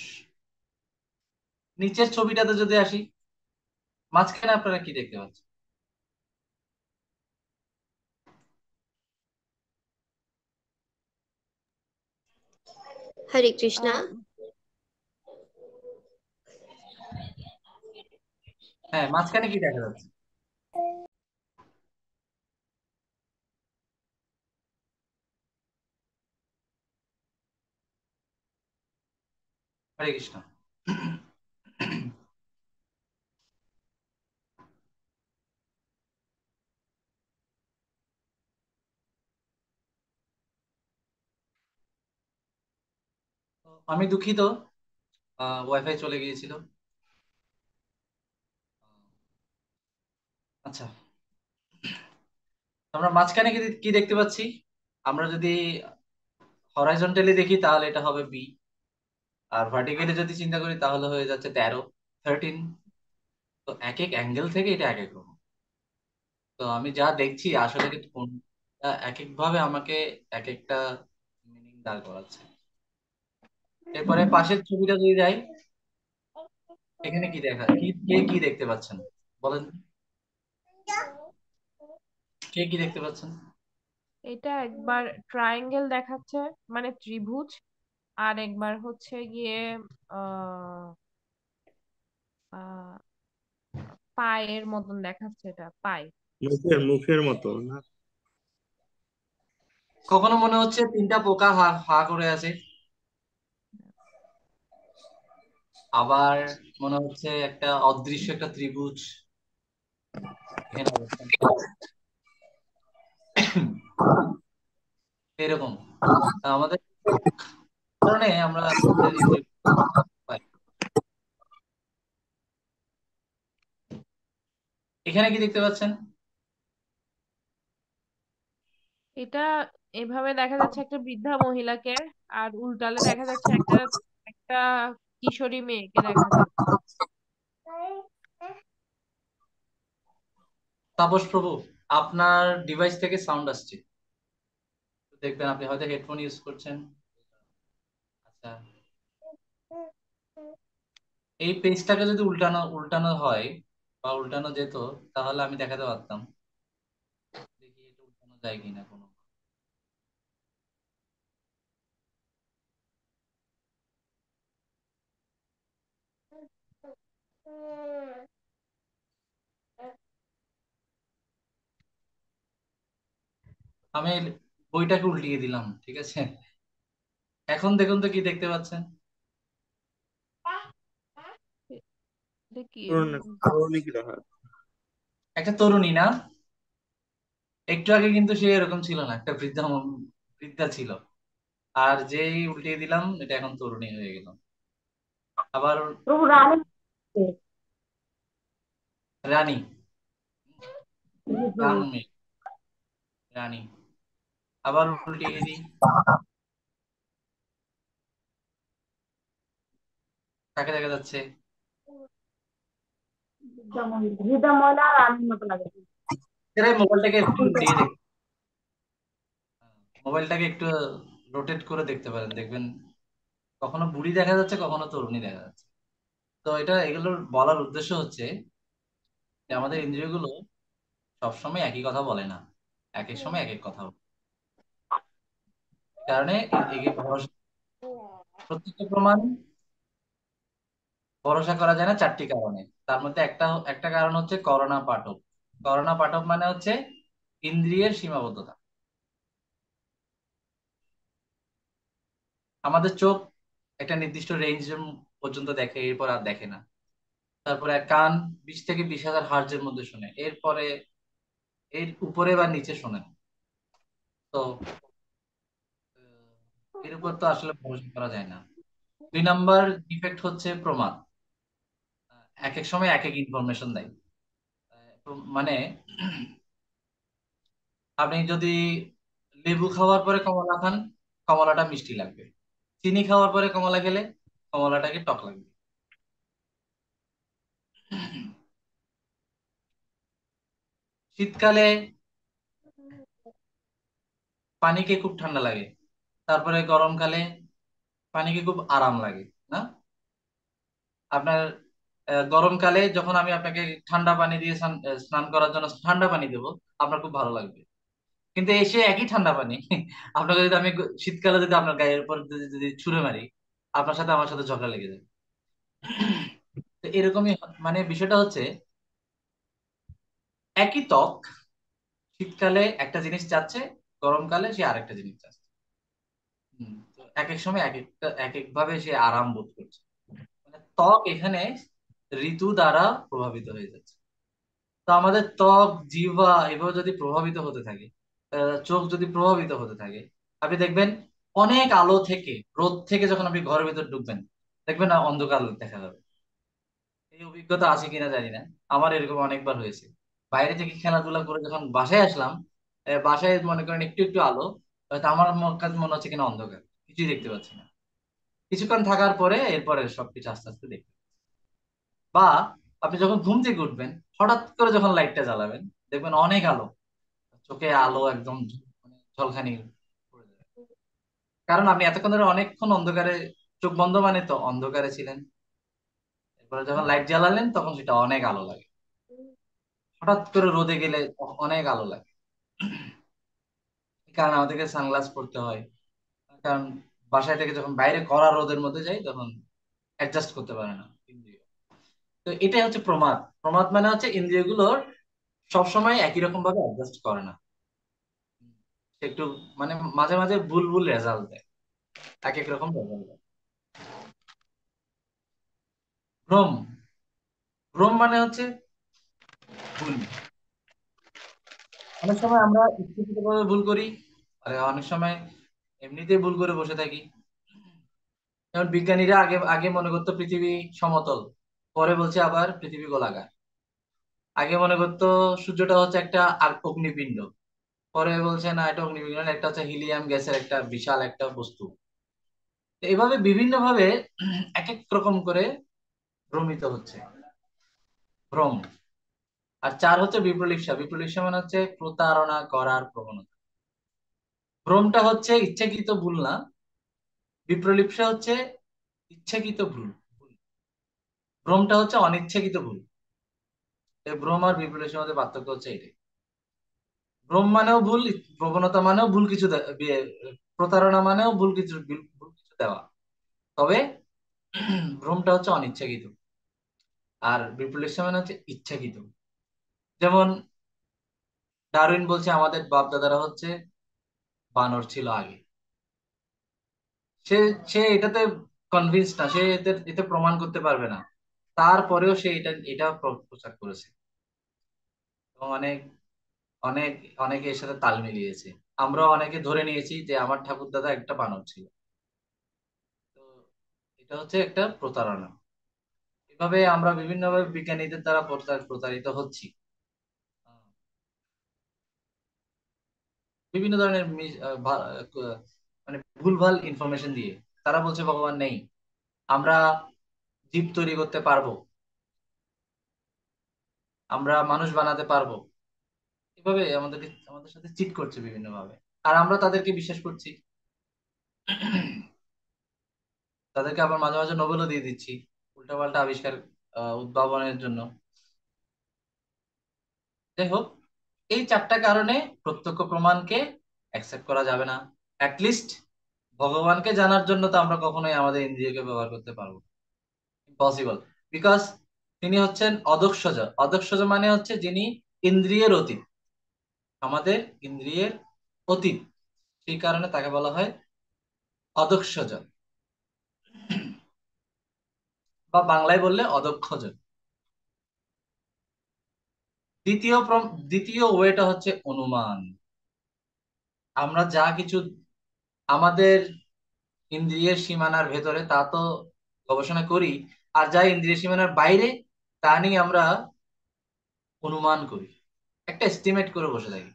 নিচের ছবিটাতে যদি আসি, মাঝখানে আপনারা কি দেখতে পাচ্ছেন? হরে কৃষ্ণা। আহ, হ্যাঁ, মাঝখানে কি দেখা যাচ্ছে? হরে কৃষ্ণ। তো আমি দুঃখিত, ওয়াইফাই চলে গিয়েছিল। আচ্ছা, আমরা মাঝখানে কি কি দেখতে পাচ্ছি? আমরা যদি হরাইজন্টালি দেখি তাহলে এটা হবে বি, আর ভার্টিক্যালি যদি চিন্তা করি তাহলে হয়ে যাচ্ছে 13, 13। তো এক এক অ্যাঙ্গেল থেকে এটা এক এক রকম। তো আমি যা দেখছি আসলে কিন্তু কোনটা এক এক ভাবে আমাকে এক একটা মিনিং দাঁড় করাচ্ছে। এরপরে পাশের ছবিটা যদি যাই, এখানে কি দেখা, কে কি দেখতে পাচ্ছেন বলেন, কে কি দেখতে পাচ্ছেন? এটা একবার ট্রায়াঙ্গেল দেখাচ্ছে, মানে ত্রিভুজ। আর একবার হচ্ছে গিয়ে আহ আহ, পায়ের মতন দেখাচ্ছে, এটা পাই। মুখের মুখের মতো না? কখনো মনে হচ্ছে তিনটা পোকা হা হা করে আছে, আবার মনে হচ্ছে একটা অদৃশ্য একটা ত্রিভুজ এখানে অবস্থান করছে। এরকম আমাদের কারণে আমরা আমাদের ইন্দ্রিয় পাই। এখানে কি দেখতে পাচ্ছেন? এটা এভাবে দেখা যাচ্ছে একটা বৃদ্ধা মহিলাকে, আর উল্টালে দেখা যাচ্ছে একটা একটা কিশোরী মেয়েকে দেখা যাচ্ছে। তাপস প্রভু, আপনার ডিভাইস থেকে সাউন্ড আসছে, দেখবেন আপনি হয়তো হেডফোন ইউজ করছেন। আচ্ছা, এই পেজটাকে যদি উল্টানো উল্টানো হয় বা উল্টানো যেত, তাহলে আমি দেখাতে পারতাম। দেখি এটা উল্টানো যায় কিনা কোনো। আমি বইটাকে উল্টিয়ে দিলাম, ঠিক আছে। এখন দেখুন তো কি দেখতে পাচ্ছেন? দেখি। ক্রনিক দেখা। একটা তরুণী, না? একটু আগে কিন্তু সে এরকম ছিল না, একটা বৃদ্ধা ছিল। আর যেই উল্টিয়ে দিলাম, এটা এখন তরুণী হয়ে গেল। আবার প্রভু রানী। রানী, জি ইয়াং প্রভু। মেয়ে, রানী। আবার উল্টিয়ে দিই, কাকে দেখা যাচ্ছে? যেমন হৃদয় ময়লা আর রানীর মতো লাগে। এরাই মোবাইলটাকে একটু উল্টিয়ে দেখ, মোবাইলটাকে একটু রোটেট করে দেখতে পারেন, দেখবেন কখনো বুড়ি দেখা যাচ্ছে, কখনো তরুণী দেখা যাচ্ছে। তো এগুলোর বলার উদ্দেশ্য হচ্ছে যে আমাদের ইন্দ্রিয়গুলো সবসময় একই কথা বলে না, এক এক সময় এক এক কথা বলে। কারণে প্রত্যেকটা প্রমাণ ভরসা করা যায় না চারটি কারণে। তার মধ্যে একটা একটা কারণ হচ্ছে করোনা পাঠক। করোনা পাঠক মানে হচ্ছে ইন্দ্রিয়ের সীমাবদ্ধতা। আমাদের চোখ একটা নির্দিষ্ট রেঞ্জ পর্যন্ত দেখে, এরপর আর দেখে না। তারপরে কান 20 থেকে 20,000 হার্জের মধ্যে শোনে, এরপরে এর উপরে বা নিচে শোনে না। তো এর উপর তো আসলে ভরসা করা যায় না। 2 নাম্বার ডিফেক্ট হচ্ছে প্রমাদ। এক এক সময় এক এক ইনফরমেশন দেয়। মানে আপনি যদি লেবু খাওয়ার পরে কমলা খান, কমলাটা মিষ্টি লাগবে। চিনি খাওয়ার পরে কমলা খেলে কমলাটাকে টক লাগবে। শীতকালে পানিকে খুব ঠান্ডা লাগে, তারপরে গরমকালে পানিকে খুব আরাম লাগে, না? আপনার গরমকালে যখন আমি আপনাকে ঠান্ডা পানি দিয়ে স্নান করার জন্য ঠান্ডা পানি দেবো, আপনার খুব ভালো লাগবে। কিন্তু এসে একই ঠান্ডা পানি আপনাকে যদি আমি শীতকালে যদি আপনার গায়ের উপর যদি ছুঁড়ে মারি, আপনার সাথে আমার সাথে ঝগড়া লেগে যাবে। তো এরকমই মানে বিষয়টা হচ্ছে একই ত্বক, শীতকালে একটা জিনিস চাচ্ছে, গরমকালে সে আরেকটা জিনিস চাচ্ছে। তো এক এক সময় এক এক ভাবে সে আরাম বোধ করছে। মানে ত্বক এখানে ঋতু দ্বারা প্রভাবিত হয়ে যাচ্ছে। তো আমাদের ত্বক, জিহ্বা এভাবে যদি প্রভাবিত হতে থাকে, চোখ যদি প্রভাবিত হতে থাকে, আপনি দেখবেন অনেক আলো থেকে, রোদ থেকে যখন আপনি ঘরের ভিতর ঢুকবেন, দেখবেন না অন্ধকার দেখা যাবে। এই অভিজ্ঞতা আছে কিনা জানি না, আমার এরকম অনেকবার হয়েছে। বাইরে থেকে খেলাধুলা করে যখন বাসায় আসলাম, বাসায় মনে করেন একটু একটু আলো, হয়তো আমার কাছে মনে হচ্ছে কিনা অন্ধকার, কিছুই দেখতে পাচ্ছি না। কিছুক্ষণ থাকার পরে এরপরে সবকিছু আস্তে আস্তে দেখতে, বা আপনি যখন ঘুম থেকে উঠবেন, হঠাৎ করে যখন লাইটটা জ্বালাবেন, দেখবেন অনেক আলো, চোখে আলো একদম মানে ঝলকানি পড়ে যাবে। কারণ আপনি এতক্ষণ ধরে অনেকক্ষণ অন্ধকারে, চোখ বন্ধ মানে তো অন্ধকারে ছিলেন। এরপরে যখন লাইট জ্বালালেন তখন সেটা অনেক আলো লাগে। হঠাৎ করে রোদে গেলে অনেক আলো লাগে। এই কারণে আমাদেরকে সানগ্লাস পরতে হয়। কারণ বাসায় থেকে যখন বাইরে কড়া রোদের মধ্যে যাই, তখন অ্যাডজাস্ট করতে পারে না ইন্দ্রিয়। তো এটাই হচ্ছে প্রমাদ। প্রমাদ মানে হচ্ছে ইন্দ্রিয়গুলোর সবসময় একই রকম ভাবে অ্যাডজাস্ট করে না। সে একটু মানে মাঝে মাঝে ভুল ভুল রেজাল্ট দেয়, এক এক রকম রেজাল্ট দেয়। ভ্রম। ভ্রম মানে হচ্ছে ভুল। অনেক সময় আমরা ইচ্ছাকৃতভাবে ভুল করি, আর অনেক সময় এমনিতেই ভুল করে বসে থাকি। যেমন বিজ্ঞানীরা আগে আগে মনে করতো পৃথিবী সমতল, পরে বলছে আবার পৃথিবী গোলাকার। আগে মনে করতো সূর্যটা হচ্ছে একটা অগ্নিপিণ্ড, পরে বলছে না, এটা অগ্নিপিণ্ড না, একটা হচ্ছে হিলিয়াম গ্যাসের একটা বিশাল একটা বস্তু। তো এইভাবে বিভিন্ন ভাবে এক এক রকম করে ভ্রমিত হচ্ছে, ভ্রম। আর 4 হচ্ছে বিপ্রলিপসা। বিপ্রলিপসা মানে হচ্ছে প্রতারণা করার প্রবণতা। ভ্রমটা হচ্ছে ইচ্ছাকৃত ভুল না, বিপ্রলিপসা হচ্ছে ইচ্ছাকৃত ভুল। ভ্রমটা হচ্ছে অনিচ্ছাকৃত ভুল। এই ভ্রম আর বিপ্রলিপসার মধ্যে পার্থক্য হচ্ছে এটাই। ভ্রম মানেও ভুল, প্রবণতা মানেও ভুল কিছু প্রতারণা মানেও ভুল কিছু দেওয়া। তবে ভ্রমটা হচ্ছে অনিচ্ছাকৃত, আর বিপ্রলিপসা মানে হচ্ছে ইচ্ছাকৃত। যেমন ডারউইন বলছে আমাদের বাপ দাদারা হচ্ছে বানর ছিল আগে। সে সে এটাতে কনভিন্স না, সে এতে এতে প্রমাণ করতে পারবে না। তারপরেও সে এটা প্রচার করেছে, এবং অনেক অনেক অনেকে এর সাথে তাল মিলিয়েছে। আমরা অনেকে ধরে নিয়েছি যে আমার ঠাকুর দাদা একটা বানর ছিল। তো এটা হচ্ছে একটা প্রতারণা। এভাবে আমরা বিভিন্নভাবে বিজ্ঞানীদের দ্বারা প্রতারিত হচ্ছি। আহ, বিভিন্ন ধরনের মানে ভুলভাল ইনফরমেশন দিয়ে। তারা বলছে ভগবান নেই, আমরা জীব তৈরি করতে পারবো, আমরা মানুষ বানাতে পারবো। এভাবে আমাদের সাথে চিট করছে বিভিন্ন ভাবে, আর আমরা তাদেরকে বিশ্বাস করছি। তাদেরকে আবার মাঝে মাঝে নোবেলও দিয়ে দিচ্ছি উল্টাপাল্টা আবিষ্কার উদ্ভাবনের জন্য। যাই হোক, এই চারটা কারণে প্রত্যক্ষ প্রমাণকে অ্যাকসেপ্ট করা যাবে না। অ্যাটলিস্ট ভগবানকে জানার জন্য তো আমরা কখনোই আমাদের ইন্দ্রিয়কে ব্যবহার করতে পারবো ইম্পসিবল, বিকজ তিনি হচ্ছেন অদক্ষজ। অদক্ষজ মানে হচ্ছে যিনি ইন্দ্রিয়ের অতীত, আমাদের ইন্দ্রিয়ের অতীত, সেই কারণে তাকে বলা হয় অদক্ষজ, বা বাংলায় বললে অদক্ষজ। দ্বিতীয় ওয়েটা হচ্ছে অনুমান। আমরা যা কিছু আমাদের ইন্দ্রিয়ের সীমানার ভেতরে তা তো গবেষণা করি, আর যা ইন্দ্রিয় সীমানার বাইরে তা নিয়ে আমরা অনুমান করি, একটা এস্টিমেট করে বসে থাকি।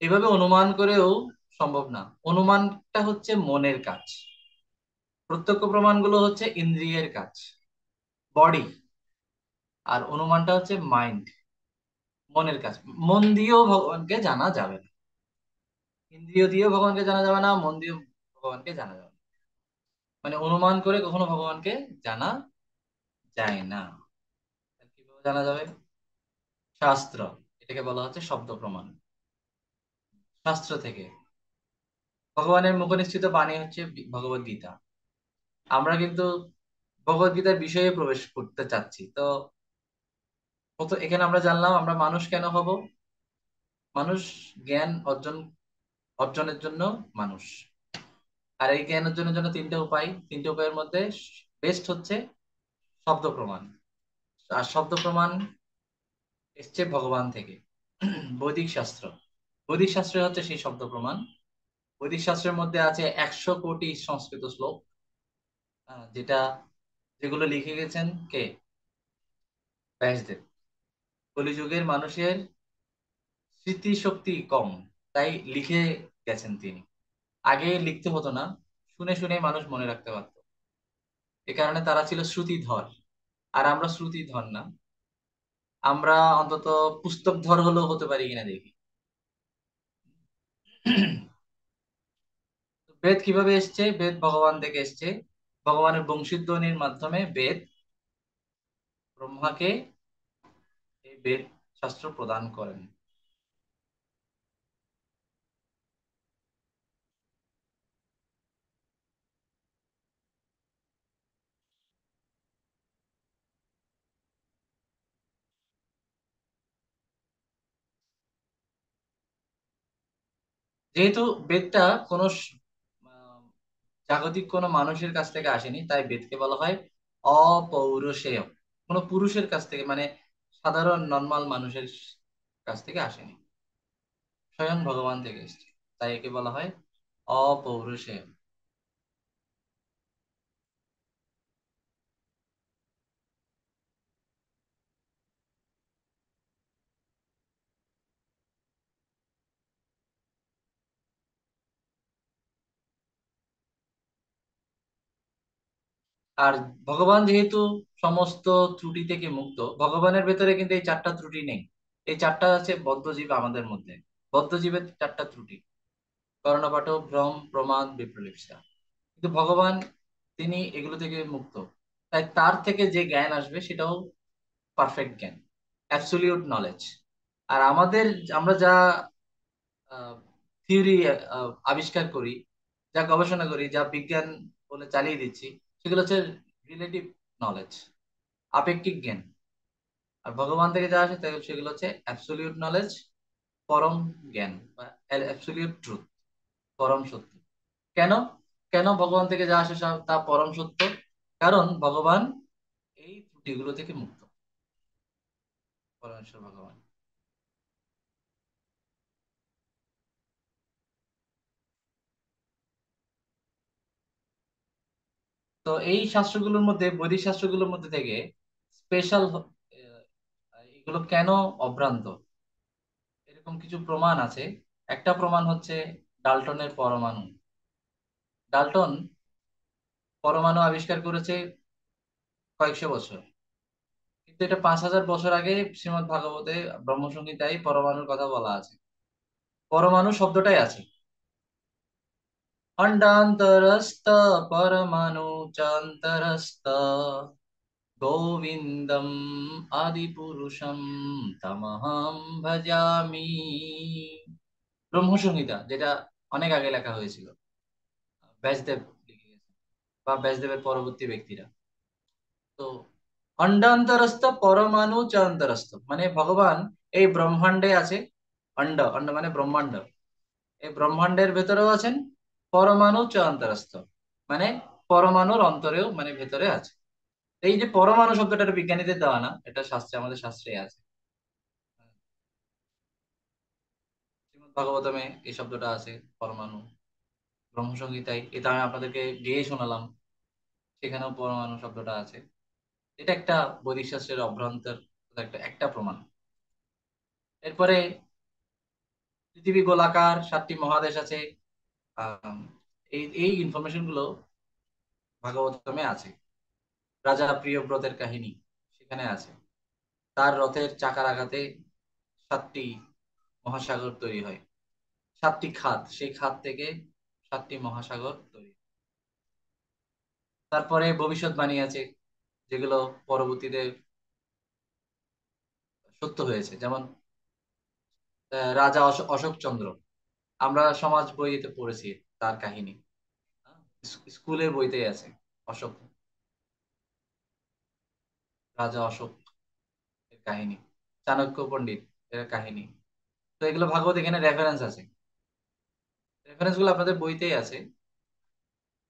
এভাবে অনুমান করেও সম্ভব না। অনুমানটা হচ্ছে মনের কাজ, প্রত্যক্ষ প্রমাণগুলো হচ্ছে ইন্দ্রিয়ের কাজ, বডি। আর অনুমানটা হচ্ছে মাইন্ড, মনের কাজ। মন দিয়েও ভগবানকে জানা যাবে না, ইন্দ্রিয় দিয়েও ভগবানকে জানা যাবে না, মন দিয়েও ভগবানকে জানা যাবে না। মানে অনুমান করে কখনো ভগবানকে জানা যায় না। তাহলে কিভাবে জানা যাবে? শাস্ত্র, এটাকে বলা হচ্ছে শব্দ প্রমাণ। শাস্ত্র থেকে ভগবানের মুখনিসৃত বাণী হচ্ছে ভগবদ গীতা। আমরা কিন্তু ভগবদ গীতার বিষয়ে প্রবেশ করতে চাচ্ছি। তো এখানে আমরা জানলাম আমরা মানুষ কেন হব। মানুষ জ্ঞান অর্জনের জন্য মানুষ। আর এই জ্ঞান অর্জনের জন্য তিনটা উপায়ের মধ্যে বেস্ট হচ্ছে শব্দ প্রমাণ। আর শব্দ প্রমাণ এসছে ভগবান থেকে, বৈদিক শাস্ত্র। বৈদিক শাস্ত্রে হচ্ছে সেই শব্দ প্রমাণ। বৈদিক শাস্ত্রের মধ্যে আছে 100 কোটি সংস্কৃত শ্লোক, যেটা যেগুলো লিখে গেছেন কে? ব্যাসদেব। কলিযুগের মানুষের স্মৃতিশক্তি কম, তাই লিখে গেছেন তিনি। আগে লিখতে হতো না, শুনে শুনে মানুষ মনে রাখতে পারত। এ কারণে তারা ছিল শ্রুতিধর। আর আমরা শ্রুতিধর না, আমরা অন্তত পুস্তক ধর হলেও হতে পারি কিনা দেখি। বেদ কিভাবে এসছে? বেদ ভগবান থেকে এসছে। ভগবানের বংশীধ্বনির মাধ্যমে বেদ ব্রহ্মাকে এই বেদ শাস্ত্র প্রদান করেন। যেহেতু বেদটা কোনো আহ, জাগতিক কোনো মানুষের কাছ থেকে আসেনি, তাই বেদকে বলা হয় অপৌরুষেয়। কোনো পুরুষের কাছ থেকে, মানে সাধারণ নর্মাল মানুষের কাছ থেকে আসেনি, স্বয়ং ভগবান থেকে এসেছে, তাই একে বলা হয় অপৌরুষেয়। আর ভগবান যেহেতু সমস্ত ত্রুটি থেকে মুক্ত, ভগবানের ভেতরে কিন্তু এই চারটা ত্রুটি নেই। এই চারটা আছে বদ্ধজীব আমাদের মধ্যে। বদ্ধজীবের চারটা ত্রুটি: কর্ণপাঠ, ভ্রম, প্রমাদ, বিপ্রলিপ্সা। কিন্তু ভগবান তিনি এগুলো থেকে মুক্ত, তাই তার থেকে যে জ্ঞান আসবে সেটাও পারফেক্ট জ্ঞান, অ্যাবসলিউট নলেজ। আর আমরা যা থিওরি আবিষ্কার করি, যা গবেষণা করি, যা বিজ্ঞান বলে চালিয়ে দিচ্ছি, সেগুলো হচ্ছে রিলেটিভ নলেজ, আপেক্ষিক জ্ঞান। আর ভগবান থেকে যা আসে সেগুলো হচ্ছে অ্যাবসলিউট নলেজ, পরম জ্ঞান বা অ্যাবসলিউট ট্রুথ, পরম সত্য। কেন? কেন ভগবান থেকে যা আসে তা পরম সত্য? কারণ ভগবান এই ত্রুটিগুলো থেকে মুক্ত, পরমেশ্বর ভগবান। তো এই শাস্ত্রগুলোর মধ্যে, বৈদিক শাস্ত্রগুলোর মধ্যে থেকে স্পেশাল এগুলো কেন অভ্রান্ত, এরকম কিছু প্রমাণ আছে। একটা প্রমাণ হচ্ছে ডাল্টনের পরমাণু। ডাল্টন পরমাণু আবিষ্কার করেছে কয়েকশো বছর, কিন্তু এটা 5000 বছর আগে শ্রীমদ্ ভাগবতে ব্রহ্মসংহিতায় পরমাণুর কথা বলা আছে। পরমাণু শব্দটাই আছে, অণ্ডান্তরস্থ পরমাণু চান্তরস্থ গোবিন্দম আদিপুরুষম তমহম ভজামি। ব্রহ্মসংহিতা, যেটা অনেক আগে লেখা হয়েছিল, ব্যাসদেব লিখে গেছেন বা ব্যাসদেবের পরবর্তী ব্যক্তিরা। তো অন্ডান্তরস্থ পরমাণু চ অন্তরস্থ, মানে ভগবান এই ব্রহ্মাণ্ডে আছে। অন্ড, অন্ড মানে ব্রহ্মাণ্ড। এই ব্রহ্মাণ্ডের ভেতরেও আছেন, পরমাণু চ অন্তরস্থ মানে পরমাণুর অন্তরেও মানে ভেতরে আছে। এই যে পরমাণু শব্দটা, এটা বিজ্ঞানীদের দেওয়া না, এটা শাস্ত্রে, আমাদের শাস্ত্রে আছে। শ্রীমদ্ ভাগবতমে এই শব্দটা আছে, পরমাণু। ব্রহ্মসংহিতায়, এটা আমি আপনাদেরকে গেয়ে শোনালাম, সেখানেও পরমাণু শব্দটা আছে। এটা একটা বৈদিক শাস্ত্রের অভ্যন্তর, একটা একটা প্রমাণ। এরপরে পৃথিবী গোলাকার, 7টি মহাদেশ আছে। আম, এই এই ইনফরমেশন গুলো ভাগবতমে আছে। রাজা প্রিয়ব্রতের কাহিনী সেখানে আছে। তার রথের চাকার আঘাতে 7টি মহাসাগর তৈরি হয়, 7টি খাত, সেই খাত থেকে 7টি মহাসাগর তৈরি। তারপরে ভবিষ্যৎবাণী আছে, যেগুলো পরবর্তীতে সত্য হয়েছে। যেমন রাজা অশোক চন্দ্র, আমরা সমাজ বইতে পড়েছি তার কাহিনী। স্কুলের বইতেই আছে অশোক, রাজা অশোক এর কাহিনী, চাণক্য পণ্ডিত এর কাহিনী। তো এগুলো ভাগবত, এখানে রেফারেন্স আছে, রেফারেন্স গুলো আপনাদের বইতেই আছে।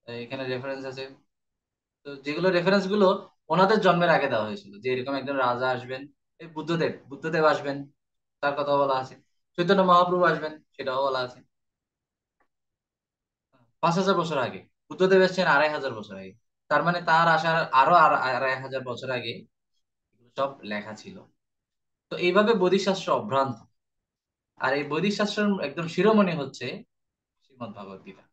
এখানে রেফারেন্স আছে। তো যেগুলো রেফারেন্স গুলো ওনাদের জন্মের আগে দেওয়া হয়েছিল, যে এরকম একজন রাজা আসবেন, এই বুদ্ধদেব, বুদ্ধদেব আসবেন, তার কথা বলা আছে। চৈতন্য মহাপ্রভু আসবেন, সেটাও বলা আছে। 5,000 বছর আগে, বুদ্ধদেব এসেছেন 2,500 বছর আগে। তার মানে তার আসার আরো 2,500 বছর আগে এগুলো সব লেখা ছিল। তো এইভাবে বৈদিক শাস্ত্র অভ্রান্ত। আর এই বৈদিক শাস্ত্রের একদম শিরোমণি হচ্ছে শ্রীমদ্ ভগবত গীতা।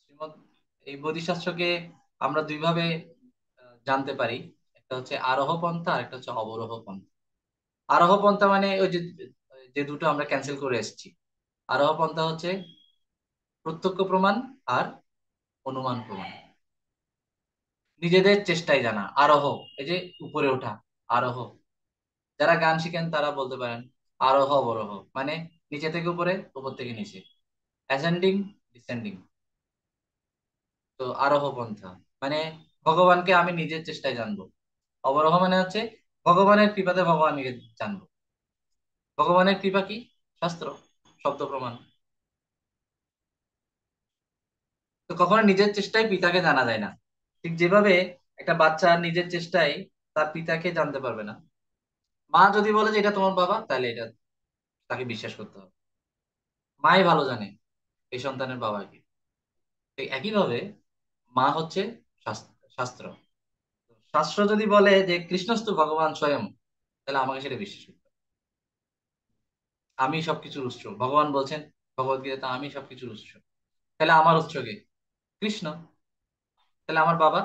শ্রীমদ্ এই বৈদিক শাস্ত্রকে আমরা দুইভাবে জানতে পারি। একটা হচ্ছে আরোহ পন্থা, আর একটা হচ্ছে অবরোহ পন্থা। আরোহ পন্থা মানে ওই যে, যে দুটো আমরা ক্যান্সেল করে এসেছি। আরোহ পন্থা হচ্ছে প্রত্যক্ষ প্রমাণ আর অনুমান প্রমাণ, নিজেদের চেষ্টায় জানা। আরোহ, এই যে উপরে ওঠা, আরোহ। যারা গান শিখেন তারা বলতে পারেন আরোহ অবরোহ, মানে নিচে থেকে উপরে, উপর থেকে নিচে, অ্যাসেন্ডিং ডিসেন্ডিং। তো আরোহ পন্থা মানে ভগবানকে আমি নিজের চেষ্টায় জানবো। অবরোহ মানে হচ্ছে ভগবানের কৃপাতে ভগবানকে জানবো। ভগবানের কৃপা কি? শাস্ত্র, শব্দ প্রমাণ। তো কখনো নিজের চেষ্টায় পিতাকে জানা যায় না। ঠিক যেভাবে একটা বাচ্চা নিজের চেষ্টায় তার পিতাকে জানতে পারবে না। মা যদি বলে যে এটা তোমার বাবা, তাহলে এটা তাকে বিশ্বাস করতে হবে। মাই ভালো জানে এই সন্তানের বাবাকে। তো একইভাবে মা হচ্ছে শাস্ত্র। শাস্ত্র যদি বলে যে কৃষ্ণস্তু ভগবান স্বয়ং, তাহলে আমাকে সেটা বিশ্বাস করতে হবে। আমি সবকিছুর উৎস, ভগবান বলছেন ভগবদ গীতাতে, আমি সবকিছুর উৎস। তাহলে আমার উৎস কে? কৃষ্ণ। তাহলে আমার বাবা,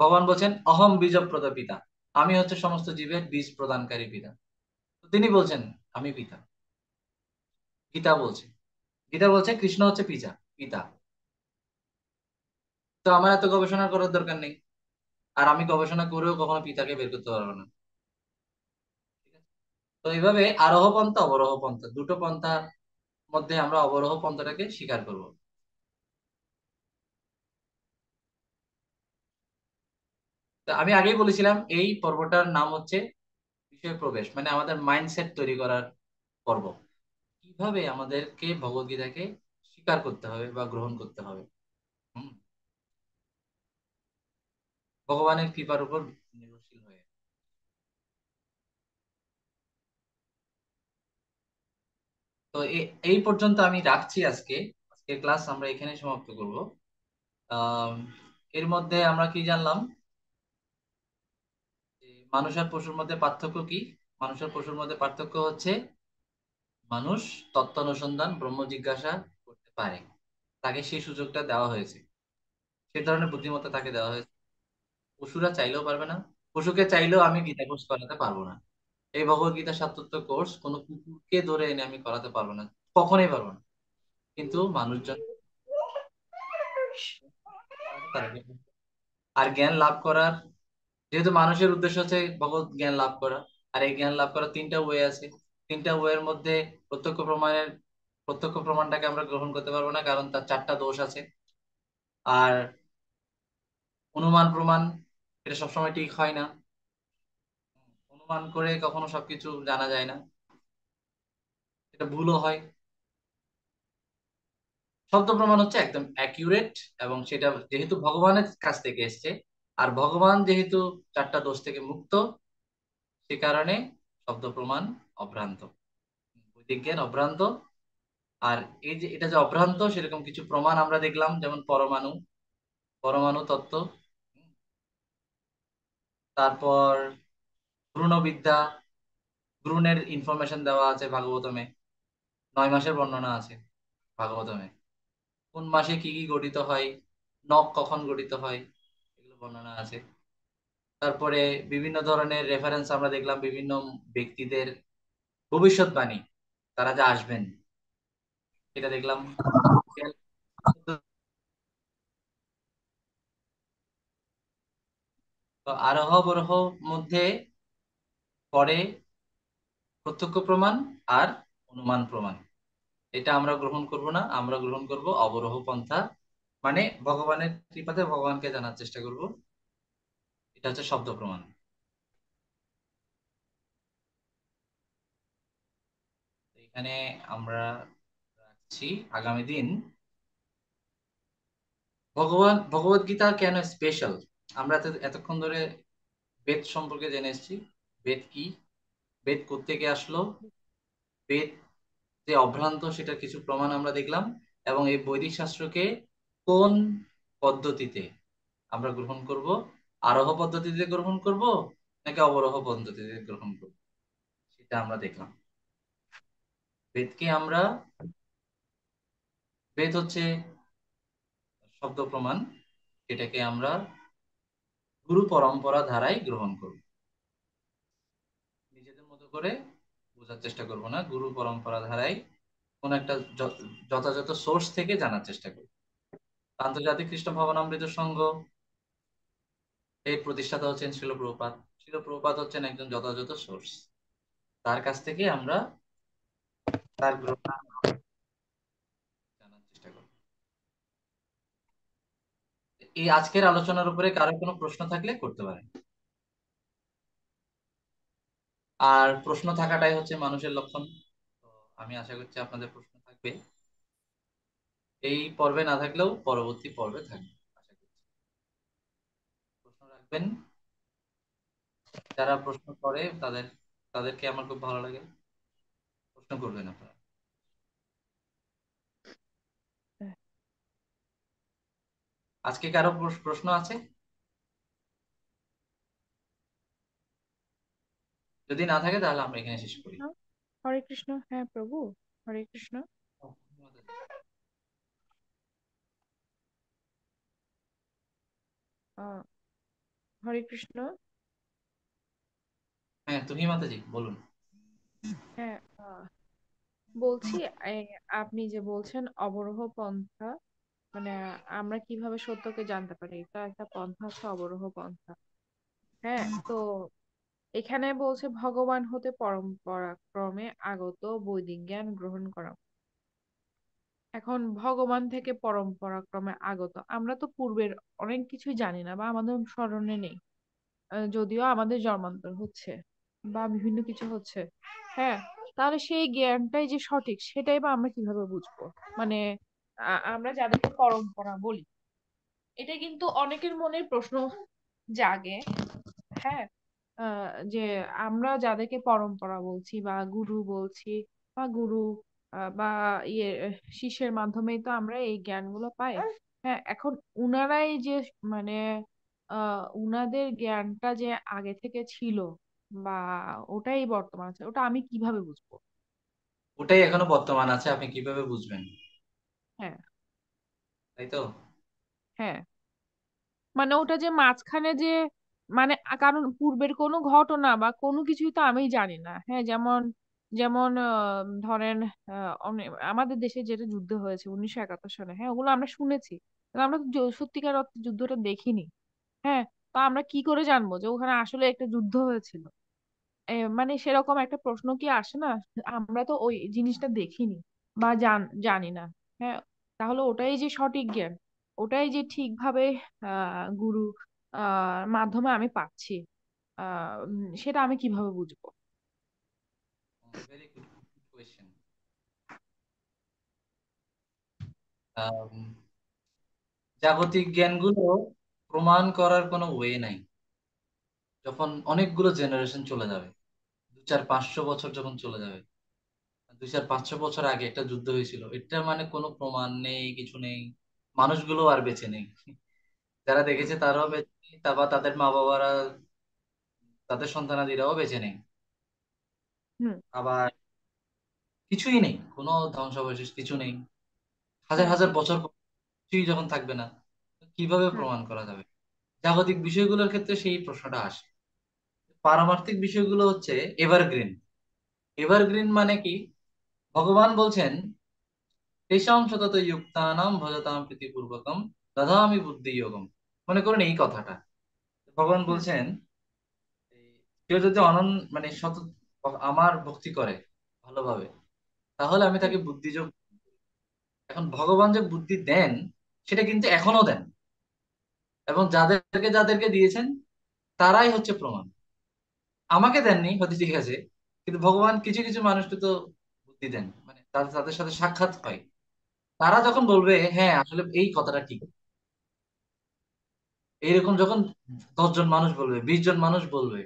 ভগবান বলছেন অহম বীজ পিতা, আমি হচ্ছে সমস্ত জীবের বীজ প্রদানকারী পিতা। তো তিনি বলছেন আমি পিতা। গীতা বলছে, গীতা বলছে কৃষ্ণ হচ্ছে পিতা, পিতা। তো আমার এত গবেষণা করার দরকার নেই। আর আমি গবেষণা করেও কখনো পিতাকে বের করতে পারবো না। ঠিক আছে? তো এইভাবে আরোহ পন্থা অবরোহ পন্থা, দুটো পন্থার মধ্যে আমরা অবরোহ পন্থাটাকে স্বীকার করব। তো আমি আগেই বলেছিলাম এই পর্বটার নাম হচ্ছে বিষয় প্রবেশ, মানে আমাদের মাইন্ডসেট তৈরি করার পর্ব। কিভাবে আমাদেরকে ভগবদ্গীতাকে স্বীকার করতে হবে বা গ্রহণ করতে হবে। হুম, ভগবানের কৃপার উপর নির্ভরশীল হয়ে। তো এই পর্যন্ত আমি রাখছি আজকে। আজকে ক্লাস আমরা এখানে সমাপ্ত করব। আহ এর মধ্যে আমরা কি জানলাম? যে মানুষ আর পশুর মধ্যে পার্থক্য কি? মানুষ আর পশুর মধ্যে পার্থক্য হচ্ছে মানুষ তত্ত্ব অনুসন্ধান, ব্রহ্ম জিজ্ঞাসা করতে পারে, তাকে সেই সুযোগটা দেওয়া হয়েছে, সে ধরনের বুদ্ধিমত্তা তাকে দেওয়া হয়েছে। পশুরা চাইলেও পারবে না। পশুকে চাইলেও আমি গীতা কোর্স করাতে পারবো না। এই ভগবত গীতা সাতত্ব কোর্স কোনো কুকুরকে ধরে এনে আমি করাতে পারবো না, কখনোই পারবো না। কিন্তু মানুষজন আর জ্ঞান লাভ করার, যেহেতু মানুষের উদ্দেশ্য হচ্ছে ভগবত জ্ঞান লাভ করা, আর এই জ্ঞান লাভ করার তিনটা ওয়ে আছে। তিনটা ওয়ের মধ্যে প্রত্যক্ষ প্রমাণের প্রত্যক্ষ প্রমাণটাকে আমরা গ্রহণ করতে পারবো না, কারণ তার চারটা দোষ আছে। আর অনুমান প্রমাণ, এটা সবসময় ঠিক হয় না। অনুমান করে কখনো সবকিছু জানা যায় না, এটা ভুলও হয়। শব্দ প্রমাণ হচ্ছে একদম অ্যাকিউরেট, এবং সেটা যেহেতু ভগবানের কাছ থেকে এসছে, আর ভগবান যেহেতু চারটা দোষ থেকে মুক্ত, সে কারণে শব্দ প্রমাণ অভ্রান্ত, বৈদিক জ্ঞান অভ্রান্ত। আর এই যে এটা যে অভ্রান্ত, সেরকম কিছু প্রমাণ আমরা দেখলাম, যেমন পরমাণু, পরমাণু তত্ত্ব। তারপর ভ্রূণবিদ্যা, ভ্রূণের ইনফরমেশন দেওয়া আছে ভাগবতমে, 9 মাসের বর্ণনা আছে ভাগবতমে। কোন মাসে কি কি গঠিত হয়, নখ কখন গঠিত হয়, এগুলো বর্ণনা আছে। তারপরে বিভিন্ন ধরনের রেফারেন্স আমরা দেখলাম, বিভিন্ন ব্যক্তিদের ভবিষ্যৎবাণী, তারা যা আসবেন এটা দেখলাম। তো আরোহ বরোহ মধ্যে পড়ে প্রত্যক্ষ প্রমাণ আর অনুমান প্রমাণ। এটা আমরা গ্রহণ করব না, আমরা গ্রহণ করব অবরোহ পন্থা, মানে ভগবানের কৃপাতে ভগবানকে জানার চেষ্টা করব। এটা হচ্ছে শব্দ প্রমাণ। তো এখানে আমরা রাখছি। আগামী দিন ভগবত গীতা কেন স্পেশাল, আমরা এতক্ষণ ধরে বেদ সম্পর্কে জেনে এসেছি। বেদ কি, বেদ কোত্থেকে আসলো, বেদ যে অভ্রান্ত সেটার কিছু প্রমাণ আমরা দেখলাম, এবং এই বৈদিক শাস্ত্রকে কোন পদ্ধতিতে আমরা গ্রহণ করব, আরোহ পদ্ধতিতে গ্রহণ করব নাকি অবরোহ পদ্ধতিতে গ্রহণ করব, সেটা আমরা দেখলাম। বেদকে আমরা, বেদ হচ্ছে শব্দ প্রমাণ, এটাকে আমরা গুরু পরম্পরা ধারায় গ্রহণ করব, নিজেদের মতো করে বোঝার চেষ্টা করব না, গুরু পরম্পরা ধারায় কোন একটা যথাযথ সোর্স থেকে জানার চেষ্টা করব। আন্তর্জাতিক খ্রিস্ট ভবনামৃত সংঘ, এর প্রতিষ্ঠাতা হচ্ছেন শিল প্রভুপাদ। শিল প্রভুপাদ হচ্ছেন একজন যথাযথ সোর্স, তার কাছ থেকে আমরা তার গ্রন্থ জানার চেষ্টা করব। এই আজকের আলোচনার উপরে কারো কোনো প্রশ্ন থাকলে করতে পারেন। আর প্রশ্ন থাকাটাই হচ্ছে মানুষের লক্ষণ। তো আমি আশা করছি আপনাদের প্রশ্ন থাকবে, এই পর্বে না থাকলেও পরবর্তী পর্বে থাকবে আশা করছি। প্রশ্ন রাখবেন, যারা প্রশ্ন করে তাদেরকে আমার খুব ভালো লাগে, প্রশ্ন করবেন আপনারা। আজকে কারো প্রশ্ন আছে? যদি না থাকে তাহলে আমরা এখানে শেষ করি। হরে কৃষ্ণ। হ্যাঁ প্রভু, হরে কৃষ্ণ। আহ হরে কৃষ্ণ। হ্যাঁ, তুমি মাতাজি বলুন। হ্যাঁ, বলছি, এই আপনি যে বলছেন অবরোহ পন্থা, মানে আমরা কিভাবে সত্যকে জানতে পারি, এটা একটা পন্থা আছে, অবরোহ পন্থা। হ্যাঁ, তো এখানে বলছে ভগবান হতে পরম্পরাক্রমে আগত বৈদিক জ্ঞান গ্রহণ করা। এখন ভগবান থেকে পরম্পরাক্রমে আগত, আমরা তো পূর্বের অনেক কিছুই জানি না বা আমাদের স্মরণে নেই। যদিও আমাদের জন্মান্তর হচ্ছে বা বিভিন্ন কিছু হচ্ছে, হ্যাঁ, তাহলে সেই জ্ঞানটাই যে সঠিক সেটাই বা আমরা কিভাবে বুঝবো? মানে আমরা যাদেরকে পরম্পরা বলি, এটা কিন্তু অনেকের মনে প্রশ্ন জাগে। হ্যাঁ, যে আমরা যাদেরকে পরম্পরা বলছি বা গুরু বলছি, বা গুরু বা ইয়ে শিষ্যের মাধ্যমেই তো আমরা এই জ্ঞানগুলো পাই। হ্যাঁ, এখন উনারাই যে মানে উনাদের জ্ঞানটা যে আগে থেকে ছিল বা ওটাই বর্তমান আছে, ওটা আমি কিভাবে বুঝবো? ওটাই এখনো বর্তমান আছে, আপনি কিভাবে বুঝবেন? হ্যাঁ। তাই তো। হ্যাঁ, মানে ওটা যে মাঝখানে যে মানে কারণ পূর্বের কোনো ঘটনা বা কোনো কিছুই তো আমি জানি না। হ্যাঁ, যেমন যেমন ধরেন আমাদের দেশে যেটা যুদ্ধ হয়েছে 1971 সালে, হ্যাঁ, ওগুলো আমরা শুনেছি, কিন্তু আমরা তো সত্যিকার অর্থে যুদ্ধটা দেখিনি। হ্যাঁ, তো আমরা কি করে জানবো যে ওখানে আসলে একটা যুদ্ধ হয়েছিল? মানে সেরকম একটা প্রশ্ন কি আসে না? আমরা তো ওই জিনিসটা দেখিনি বা জানি না। হ্যাঁ, তাহলে ওটাই যে সঠিক জ্ঞান, ওটাই যে ঠিকভাবে গুরু মাধ্যমে আমি পাচ্ছি, সেটা আমি কিভাবে বুঝবো? Very good question. জাগতিক জ্ঞানগুলো প্রমাণ করার কোনো ওয়ে নাই। যখন অনেকগুলো জেনারেশন চলে যাবে, 2-4-500 বছর যখন চলে যাবে, 2-4-500 বছর আগে একটা যুদ্ধ হয়েছিল, এটা মানে কোনো প্রমাণ নেই, কিছু নেই। মানুষগুলো আর বেঁচে নেই, যারা দেখেছে তারাও বেঁচে নেই, তারপর তাদের মা বাবারা, তাদের সন্তানাদিরাও বেঁচে নেই। হুম। আবার কিছুই নেই, কোনো ধ্বংসাবশেষ কিছু নেই। হাজার হুম। হাজার বছর পর কিছুই যখন থাকবে না, তো কিভাবে হুম। প্রমাণ করা যাবে? জাগতিক বিষয়গুলোর ক্ষেত্রে সেই প্রশ্নটা আসে। পারমার্থিক বিষয়গুলো হচ্ছে এভারগ্রিন। এভারগ্রিন মানে কি? ভগবান বলছেন, তেষাং সতত যুক্তানাম ভজতাম প্রীতিপূর্বকম দদামি বুদ্ধি যোগম। মনে করুন এই কথাটা, ভগবান হুম। বলছেন, কেউ যদি মানে আমার ভক্তি করে ভালোভাবে, তাহলে আমি হুম। তাকে বুদ্ধি যোগ। এখন ভগবান যে বুদ্ধি দেন, সেটা কিন্তু এখনো দেন, এবং যাদেরকে যাদেরকে দিয়েছেন তারাই হচ্ছে প্রমাণ। আমাকে দেননি হয়তো, ঠিক আছে, কিন্তু ভগবান কিছু কিছু মানুষকে তো বুদ্ধি দেন, মানে তাদের তাদের সাথে সাক্ষাৎ হয়। তারা যখন বলবে হ্যাঁ আসলে এই কথাটা ঠিক, এইরকম যখন 10 জন মানুষ বলবে, 20 জন মানুষ বলবে,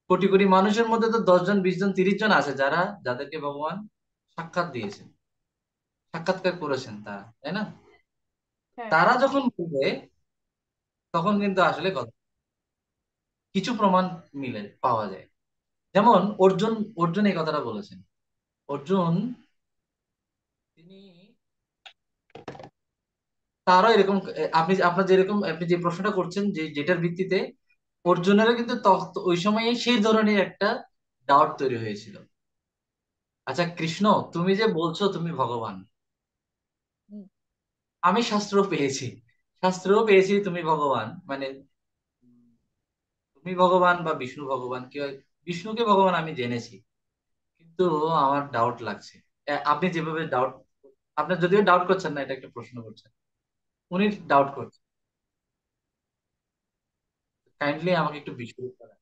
কোটি কোটি মানুষের মধ্যে তো 10 জন, 20 জন, 30 জন আছে যারা, যাদেরকে ভগবান সাক্ষাৎ দিয়েছেন, সাক্ষাৎকার করেছেন তারা, তাই না? হ্যাঁ। তারা যখন বলবে, তখন কিন্তু আসলে কথা, কিছু প্রমাণ মিলে পাওয়া যায়। যেমন অর্জুন, অর্জুন এই কথাটা বলেছেন। অর্জুন, তিনি, তারও এরকম, আপনি আপনার যেরকম আপনি যে প্রশ্নটা করছেন, যে যেটার ভিত্তিতে অর্জুনেরও কিন্তু ওই সময়ে সেই ধরনের একটা ডাউট তৈরি হয়েছিল। আচ্ছা কৃষ্ণ, তুমি যে বলছো তুমি ভগবান, হুম। আমি শাস্ত্র পেয়েছি, শাস্ত্রও পেয়েছি তুমি ভগবান, মানে তুমি ভগবান বা বিষ্ণু ভগবান, কি হয়, বিষ্ণুকে ভগবান আমি জেনেছি, কিন্তু আমার ডাউট লাগছে। আপনি যেভাবে ডাউট, আপনার যদিও ডাউট করছেন না, এটা একটা প্রশ্ন করছেন, উনি ডাউট করছেন, কাইন্ডলি আমাকে একটু বিশদ করেন।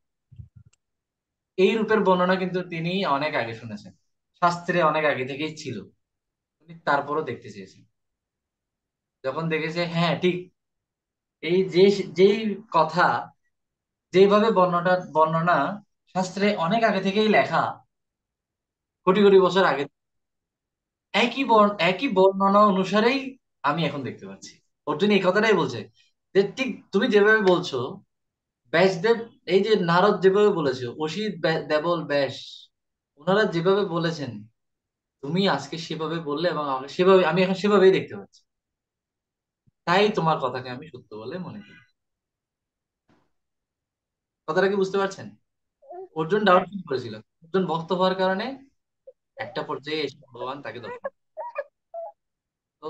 এই রূপের বর্ণনা কিন্তু তিনি অনেক আগে শুনেছেন, শাস্ত্রে অনেক আগে থেকেই ছিল, উনি তারপরও দেখতে চেয়েছেন। যখন দেখেছে হ্যাঁ ঠিক, এই যে যেই কথা, যেভাবে বর্ণনা বর্ণনা শাস্ত্রে অনেক আগে থেকেই লেখা, কোটি কোটি বছর আগে, একই বর্ণনা অনুসারেই আমি এখন দেখতে পাচ্ছি। অর্জুন এই কথাটাই বলছে, যে ঠিক তুমি যেভাবে বলছো, ব্যাসদেব, এই যে নারদ যেভাবে বলেছে, অসিত দেবল ব্যাস, ওনারা যেভাবে বলেছেন, তুমি আজকে সেভাবে বললে, এবং আমাকে সেভাবে, আমি এখন সেভাবেই দেখতে পাচ্ছি। তাই তোমার কথাকে আমি সত্য বলে মনে করি। কথাটা কি বুঝতে পারছেন? অর্জুন ডাউট হ্যাঁ। ফিল করেছিল, অর্জুন ভক্ত হওয়ার কারণে একটা পর্যায়ে এসে ভগবান তাকে দর্শন। তো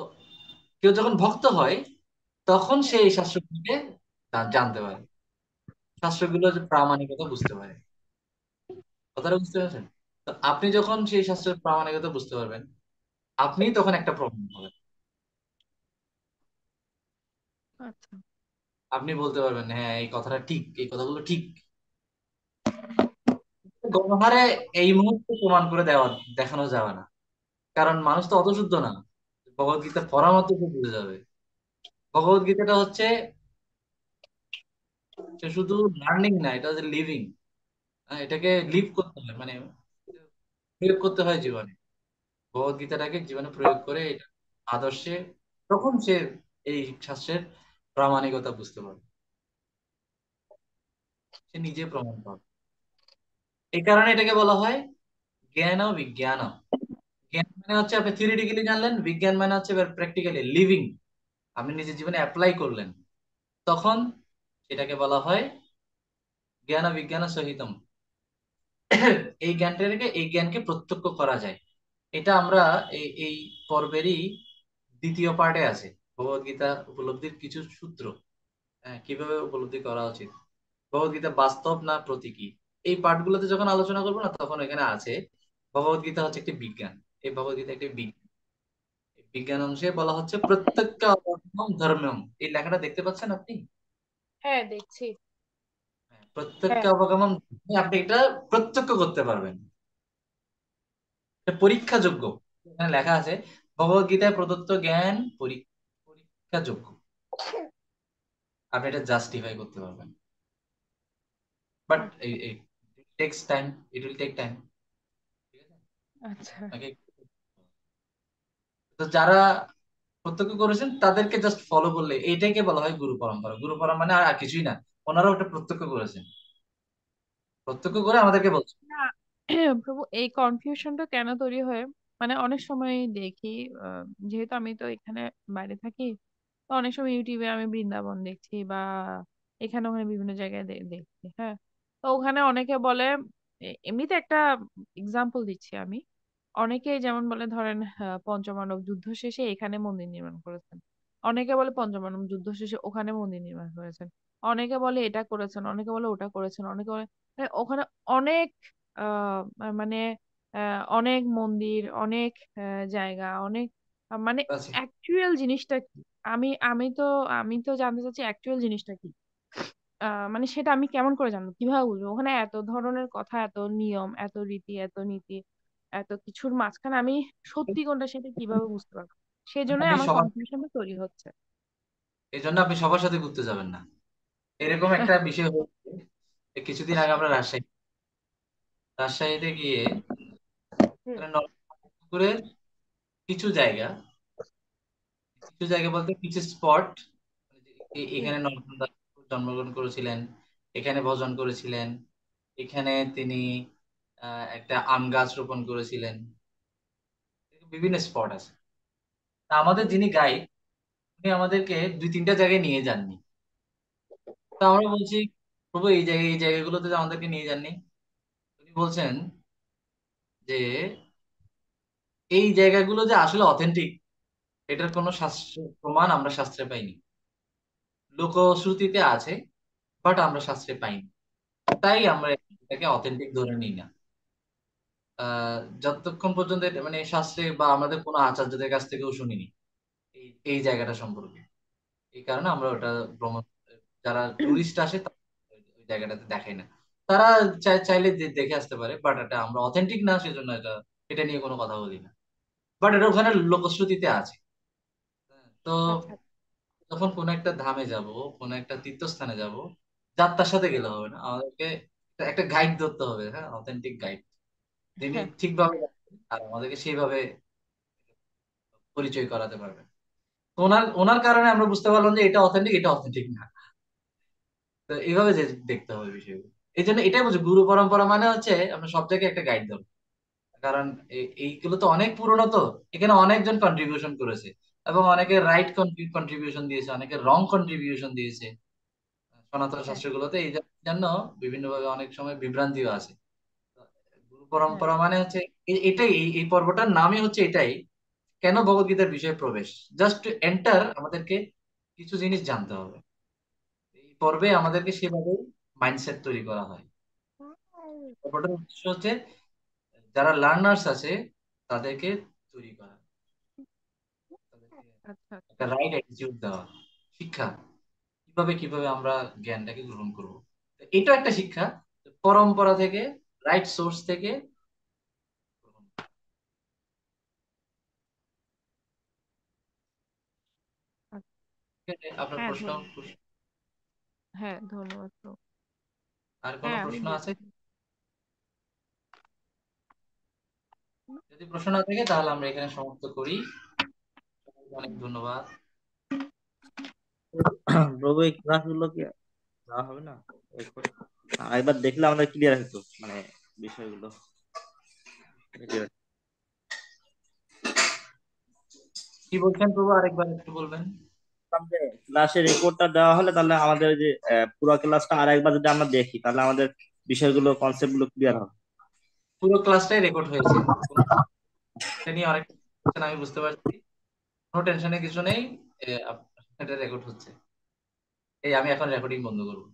কেউ যখন ভক্ত হয়, তখন সে এই শাস্ত্রগুলোকে জানতে পারে, শাস্ত্রগুলো যে প্রামাণিকতা বুঝতে পারে। কথাটা বুঝতে পারছেন? তো আপনি যখন সেই শাস্ত্রের প্রামাণিকতা বুঝতে পারবেন, আপনি তখন একটা প্রমাণ পাবেন। আচ্ছা। আপনি বলতে পারবেন হ্যাঁ এই কথাটা ঠিক, এই কথাগুলো ঠিক। গণহারে এই মুহূর্তে প্রমাণ করে দেখানো যাবে না, কারণ মানুষ তো অত শুদ্ধ না। ভগবত গীতা পড়া মাত্র সে বুঝে যাবে। ভগবত গীতাটা হচ্ছে, সে শুধু লার্নিং না, এটা হচ্ছে লিভিং। এটাকে লিভ করতে হয়, মানে প্রয়োগ করতে হয় জীবনে। ভগবত গীতাটাকে জীবনে প্রয়োগ করে এটা আদর্শে, তখন সে এই শাস্ত্রের প্রামাণিকতা বুঝতে পারবে, সে নিজে প্রমাণ পাবে। এই কারণে এটাকে বলা হয় জ্ঞান ও বিজ্ঞান। জ্ঞান মানে হচ্ছে আপনি থিওরিটিক্যালি জানলেন, বিজ্ঞান মানে হচ্ছে প্র্যাকটিক্যালি লিভিং, আপনি নিজের জীবনে অ্যাপ্লাই করলেন, তখন সেটাকে বলা হয় জ্ঞান ও বিজ্ঞান সহিতম। এই জ্ঞানকে প্রত্যক্ষ করা যায়। এটা আমরা এই পর্বেরই দ্বিতীয় পার্টে আছে, ভগবত গীতা উপলব্ধির কিছু সূত্র। হ্যাঁ, কিভাবে উপলব্ধি করা উচিত, ভগবত গীতা বাস্তব না প্রতীকী, এই পাঠগুলোতে যখন আলোচনা করবো না তখন এখানে আছে ভগবত গীতা হচ্ছে একটি বিজ্ঞান। এই ভগবত গীতা একটি বিজ্ঞান। এই বিজ্ঞান অংশে বলা হচ্ছে প্রত্যেকটা অবলম্বন ধর্মম, এই লেখাটা দেখতে পাচ্ছেন আপনি? হ্যাঁ, দেখছি। হ্যাঁ, হ্যাঁ। প্রত্যেকটা অবগমন, আপনি এটা প্রত্যক্ষ করতে পারবেন, এটা পরীক্ষাযোগ্য। এখানে লেখা আছে ভগবত গীতায় প্রদত্ত জ্ঞান পরীক্ষাযোগ্য, আপনি এটা জাস্টিফাই করতে পারবেন। বাট আচ্ছা। Takes time, it will take time. ঠিক আছে, আচ্ছা। আপনাকে, তো যারা প্রত্যক্ষ করেছেন তাদেরকে জাস্ট ফলো করলে এইটাকে বলা হয় গুরু পরম্পরা। গুরু পরম্পরা মানে আর কিছুই না, ওনারা ওটা প্রত্যক্ষ করেছেন, প্রত্যক্ষ করে আমাদেরকে বলছেন। না, প্রভু, এই কনফিউশনটা কেন তৈরি হয়? মানে অনেক সময় দেখি, যেহেতু আমি তো এখানে বাইরে থাকি, তো অনেক সময় ইউটিউবে আমি বৃন্দাবন দেখছি বা এখানে ওখানে বিভিন্ন জায়গায় দেখছি। হ্যাঁ, তো ওখানে অনেকে বলে, এমনিতে একটা এক্সাম্পল দিচ্ছি আমি। অনেকে যেমন বলে, ধরেন পঞ্চমানব যুদ্ধ শেষে এখানে মন্দির নির্মাণ করেছেন। অনেকে বলে পঞ্চমানব যুদ্ধ শেষে ওখানে মন্দির নির্মাণ করেছেন। অনেকে বলে এটা করেছেন, অনেকে বলে ওটা করেছেন, অনেকে বলে, মানে ওখানে অনেক আহ মানে অনেক মন্দির, অনেক জায়গা, অনেক মানে আছে, অ্যাকচুয়াল জিনিসটা কি? আমি আমি তো আমি তো জানতে চাচ্ছি অ্যাকচুয়াল জিনিসটা কি। মানে সেটা আমি কেমন করে জানবো, কিভাবে বুঝবো? ওখানে এত ধরনের কথা, এত নিয়ম, এত রীতি, এত নীতি, এত কিছুর মাঝখানে আমি সত্যি কোনটা সেটা কিভাবে বুঝতে পারবো? সেই জন্যই আপনি আমার সবার, কনফিউশনটা তৈরি হচ্ছে। এই জন্য আপনি সবার সাথে ঘুরতে যাবেন না। এরকম একটা বিষয় হচ্ছে, এই কিছুদিন আগে আমরা রাজশাহীতে গিয়ে হুম। ওখানে নরসিংদীর কিছু জায়গা, কিছু জায়গা বলতে কিছু স্পট, হুম। এখানে নরসিংহ দাস জন্মগ্রহণ করেছিলেন, এখানে ভজন করেছিলেন, এখানে তিনি একটা আম গাছ রোপণ করেছিলেন, বিভিন্ন স্পট আছে। তা আমাদের হুম। যিনি গাইড, উনি আমাদেরকে 2-3টা জায়গায় নিয়ে যাননি। তো আমরা বলছি প্রভু এই জায়গাগুলোতে যে আমাদেরকে নিয়ে যাননি। উনি বলছেন যে এই জায়গাগুলো যে আসলে অথেন্টিক, এটার কোনো শাস্ত্র প্রমাণ আমরা শাস্ত্রে পাইনি, লোকশ্রুতিতে আছে, বাট আমরা শাস্ত্রে পাইনি, তাই আমরা এটাকে অথেন্টিক ধরে নিই না। যতক্ষণ পর্যন্ত মানে শাস্ত্রে বা আমাদের কোনো আচার্যদের কাছ থেকেও শুনিনি এই এই জায়গাটা সম্পর্কে। এই কারণে আমরা ওটা ভ্রমণ, যারা টুরিস্ট আসে ওই জায়গাটাতে দেখাই না। তারা চাইলে দেখে আসতে পারে, বাট এটা আমরা অথেন্টিক না, সেজন্য এটা এটা নিয়ে কোনো কথা বলি না। বাট এটা ওখানে লোকশ্রুতিতে আছে। হ্যাঁ, তো আচ্ছা। যখন কোনো একটা ধামে যাব, কোনো একটা তীর্থস্থানে যাব, যাত্রার সাথে গেলে হবে না, আমাদেরকে একটা গাইড ধরতে হবে, হ্যাঁ, অথেন্টিক গাইড, যিনি হ্যাঁ। ঠিকভাবে যাচ্ছেন আর আমাদেরকে সেইভাবে পরিচয় করাতে পারবেন। তো ওনার ওনার কারণে আমরা বুঝতে পারলাম যে এটা অথেন্টিক, এটা অথেন্টিক না। তো এইভাবে যে দেখতে হবে বিষয়গুলো। এই জন্য এটাই বলছি গুরু পরম্পরা মানে হচ্ছে আমরা সব জায়গায় একটা গাইড দেবো। কারণ এইগুলো তো অনেক পুরনো, তো এখানে অনেকজন কন্ট্রিবিউশন করেছে, এবং অনেকে রাইট কন্ট্রিবিউশন দিয়েছে, অনেকে রং কন্ট্রিবিউশন দিয়েছে সনাতন হ্যাঁ। শাস্ত্রগুলোতে। এই জন্য বিভিন্নভাবে অনেক সময় বিভ্রান্তিও আছে। তো গুরু হ্যাঁ। পরম্পরা মানে হচ্ছে এটাই, এই পর্বটার নামই হচ্ছে এটাই, কেন ভগবদ্গীতার বিষয়ে প্রবেশ। জাস্ট টু এন্টার, আমাদেরকে কিছু জিনিস জানতে হবে। এই পর্বে আমাদেরকে সেভাবে মাইন্ডসেট তৈরি করা হয়। পর্বটার উদ্দেশ্য হচ্ছে যারা লার্নার্স আছে তাদেরকে তৈরি করা, তাদেরকে আচ্ছা। একটা আচ্ছা। রাইট অ্যাটিটিউড দেওয়া, শিক্ষা কিভাবে কিভাবে আমরা জ্ঞানটাকে গ্রহণ করব। তো এটা একটা শিক্ষা, পরম্পরা থেকে, রাইট সোর্স থেকে গ্রহণ করা। আচ্ছা। ঠিক আছে, আপনার হ্যাঁ, প্রশ্ন, ধন্যবাদ। হ্যাঁ, ধন্যবাদ তো। আর কোনো হ্যাঁ, আমি প্রশ্ন আছে? বুঝছি। যদি প্রশ্ন না থাকে তাহলে আমরা এখানে সমাপ্ত করি। সবাইকে অনেক ধন্যবাদ। প্রভু এই ক্লাসগুলো কি দেওয়া হবে না এরপর? একবার দেখলে আমাদের ক্লিয়ার হতো, মানে বিষয়গুলো clear কি বলছেন প্রভু, আরেকবার একটু বলবেন? হতো। যে ক্লাসের রেকর্ডটা দেওয়া হলে তাহলে আমাদের যে পুরো ক্লাসটা আর একবার যদি আমরা দেখি তাহলে আমাদের বিষয়গুলো কনসেপ্ট গুলো ক্লিয়ার হবে। পুরো ক্লাসটাই রেকর্ড হয়েছে, এটা নিয়ে অনেক tension আমি বুঝতে পারছি, কোনো টেনশনের কিছু নেই। এটা রেকর্ড হচ্ছে। এই আমি এখন রেকর্ডিং বন্ধ করবো।